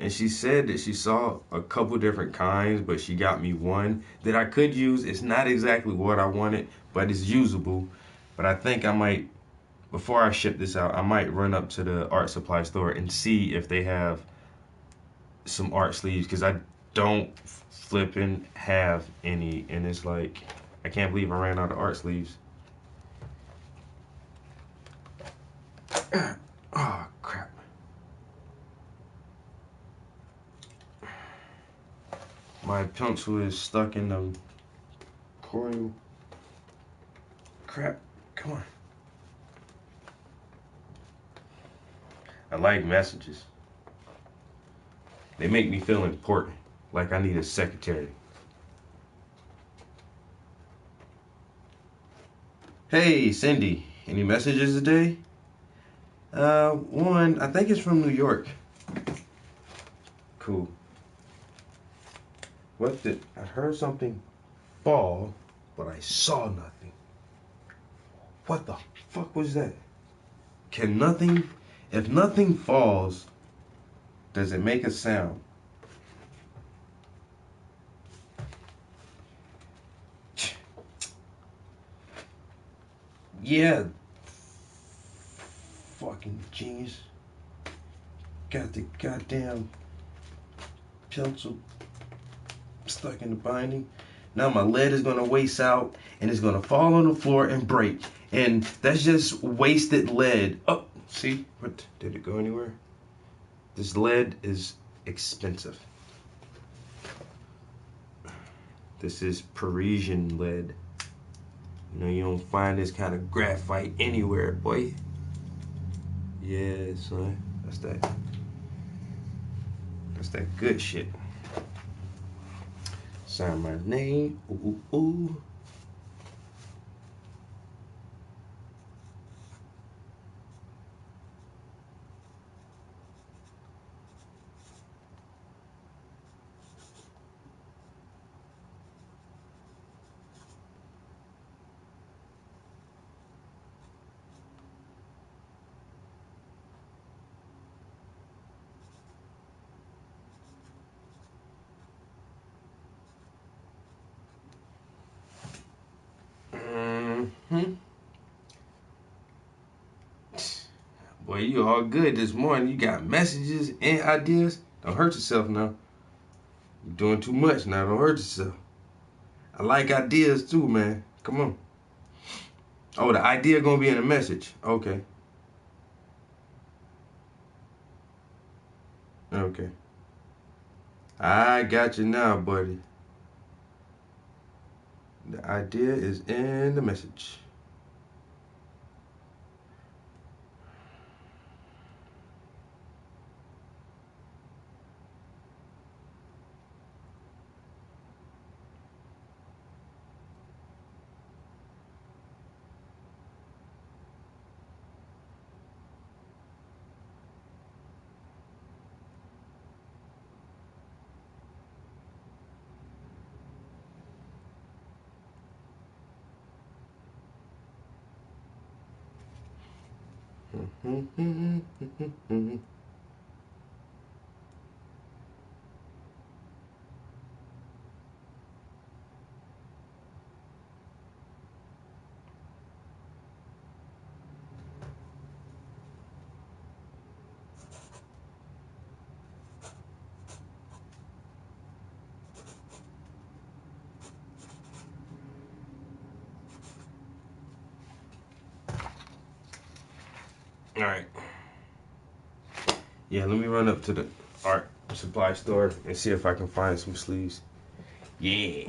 and she said that she saw a couple different kinds, but she got me one that I could use. It's not exactly what I wanted, but it's usable. But I think I might, before I ship this out, I might run up to the art supply store and see if they have some art sleeves, because I don't flipping have any, and it's like, I can't believe I ran out of art sleeves. Oh, crap. My pencil is stuck in the coil. Crap, come on. I like messages. They make me feel important, like I need a secretary. Hey, Cindy, any messages today? One, I think it's from New York. Cool. I heard something fall, but I saw nothing. What the fuck was that? If nothing falls, does it make a sound? Yeah. Fucking genius. Got the goddamn pencil stuck in the binding. Now my lead is gonna waste out and it's gonna fall on the floor and break. And that's just wasted lead. Oh, see? What? Did it go anywhere? This lead is expensive. This is Parisian lead. You know, you don't find this kind of graphite anywhere, boy. Yeah, son. That's that good shit. Sign my name. Ooh, ooh, ooh. Boy, you all good this morning. You got messages and ideas. Don't hurt yourself now. You're doing too much now. Don't hurt yourself. I like ideas too, man. Come on. Oh, the idea gonna be in a message. Okay. Okay. I got you now, buddy. The idea is in the message. All right. Yeah, let me run up to the art supply store and see if I can find some sleeves. Yeah.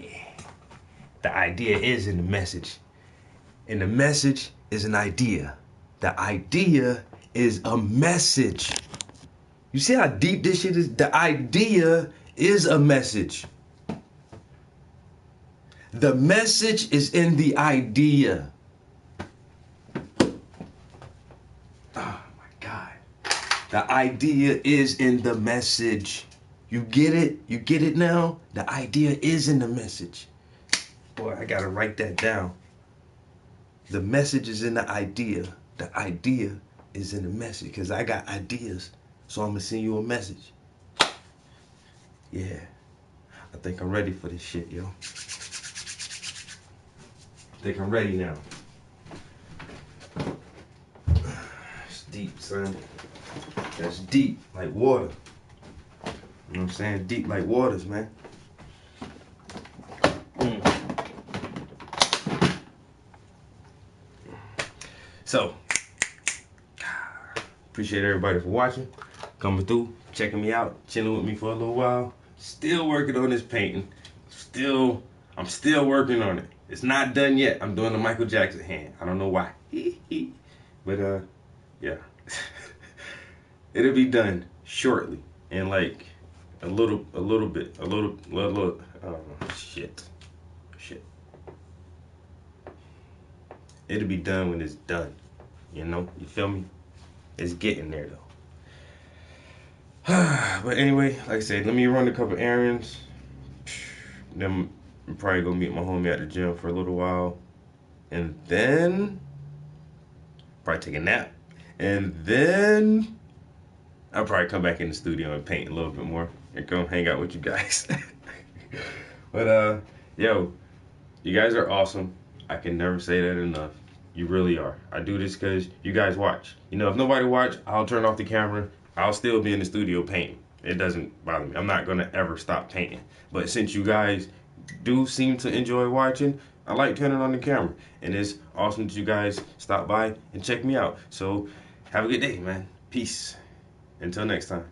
The idea is in the message. And the message is an idea. The idea is a message. You see how deep this shit is? The idea is a message. The message is in the idea. Oh my God. The idea is in the message. You get it? You get it now? The idea is in the message. Boy, I gotta write that down. The message is in the idea. The idea is in the message. Because I got ideas. So I'm gonna send you a message. Yeah. I think I'm ready for this shit, yo. I think I'm ready now. It's deep, son. That's deep, like water. You know what I'm saying? Deep like waters, man. So, appreciate everybody for watching, coming through, checking me out, chilling with me for a little while. Still working on this painting. I'm still working on it. It's not done yet. I'm doing the Michael Jackson hand. I don't know why. But yeah. It'll be done shortly. In like a little bit. Shit. It'll be done when it's done. You know? You feel me? It's getting there though. But anyway, like I said, let me run a couple errands. Then I'm probably gonna meet my homie at the gym for a little while. And then probably take a nap. And then I'll probably come back in the studio and paint a little bit more and come hang out with you guys. But yo, you guys are awesome. I can never say that enough. You really are. I do this because you guys watch. You know, if nobody watch, I'll turn off the camera. I'll still be in the studio painting. It doesn't bother me. I'm not going to ever stop painting. But since you guys do seem to enjoy watching, I like turning on the camera. And it's awesome that you guys stop by and check me out. So have a good day, man. Peace. Until next time.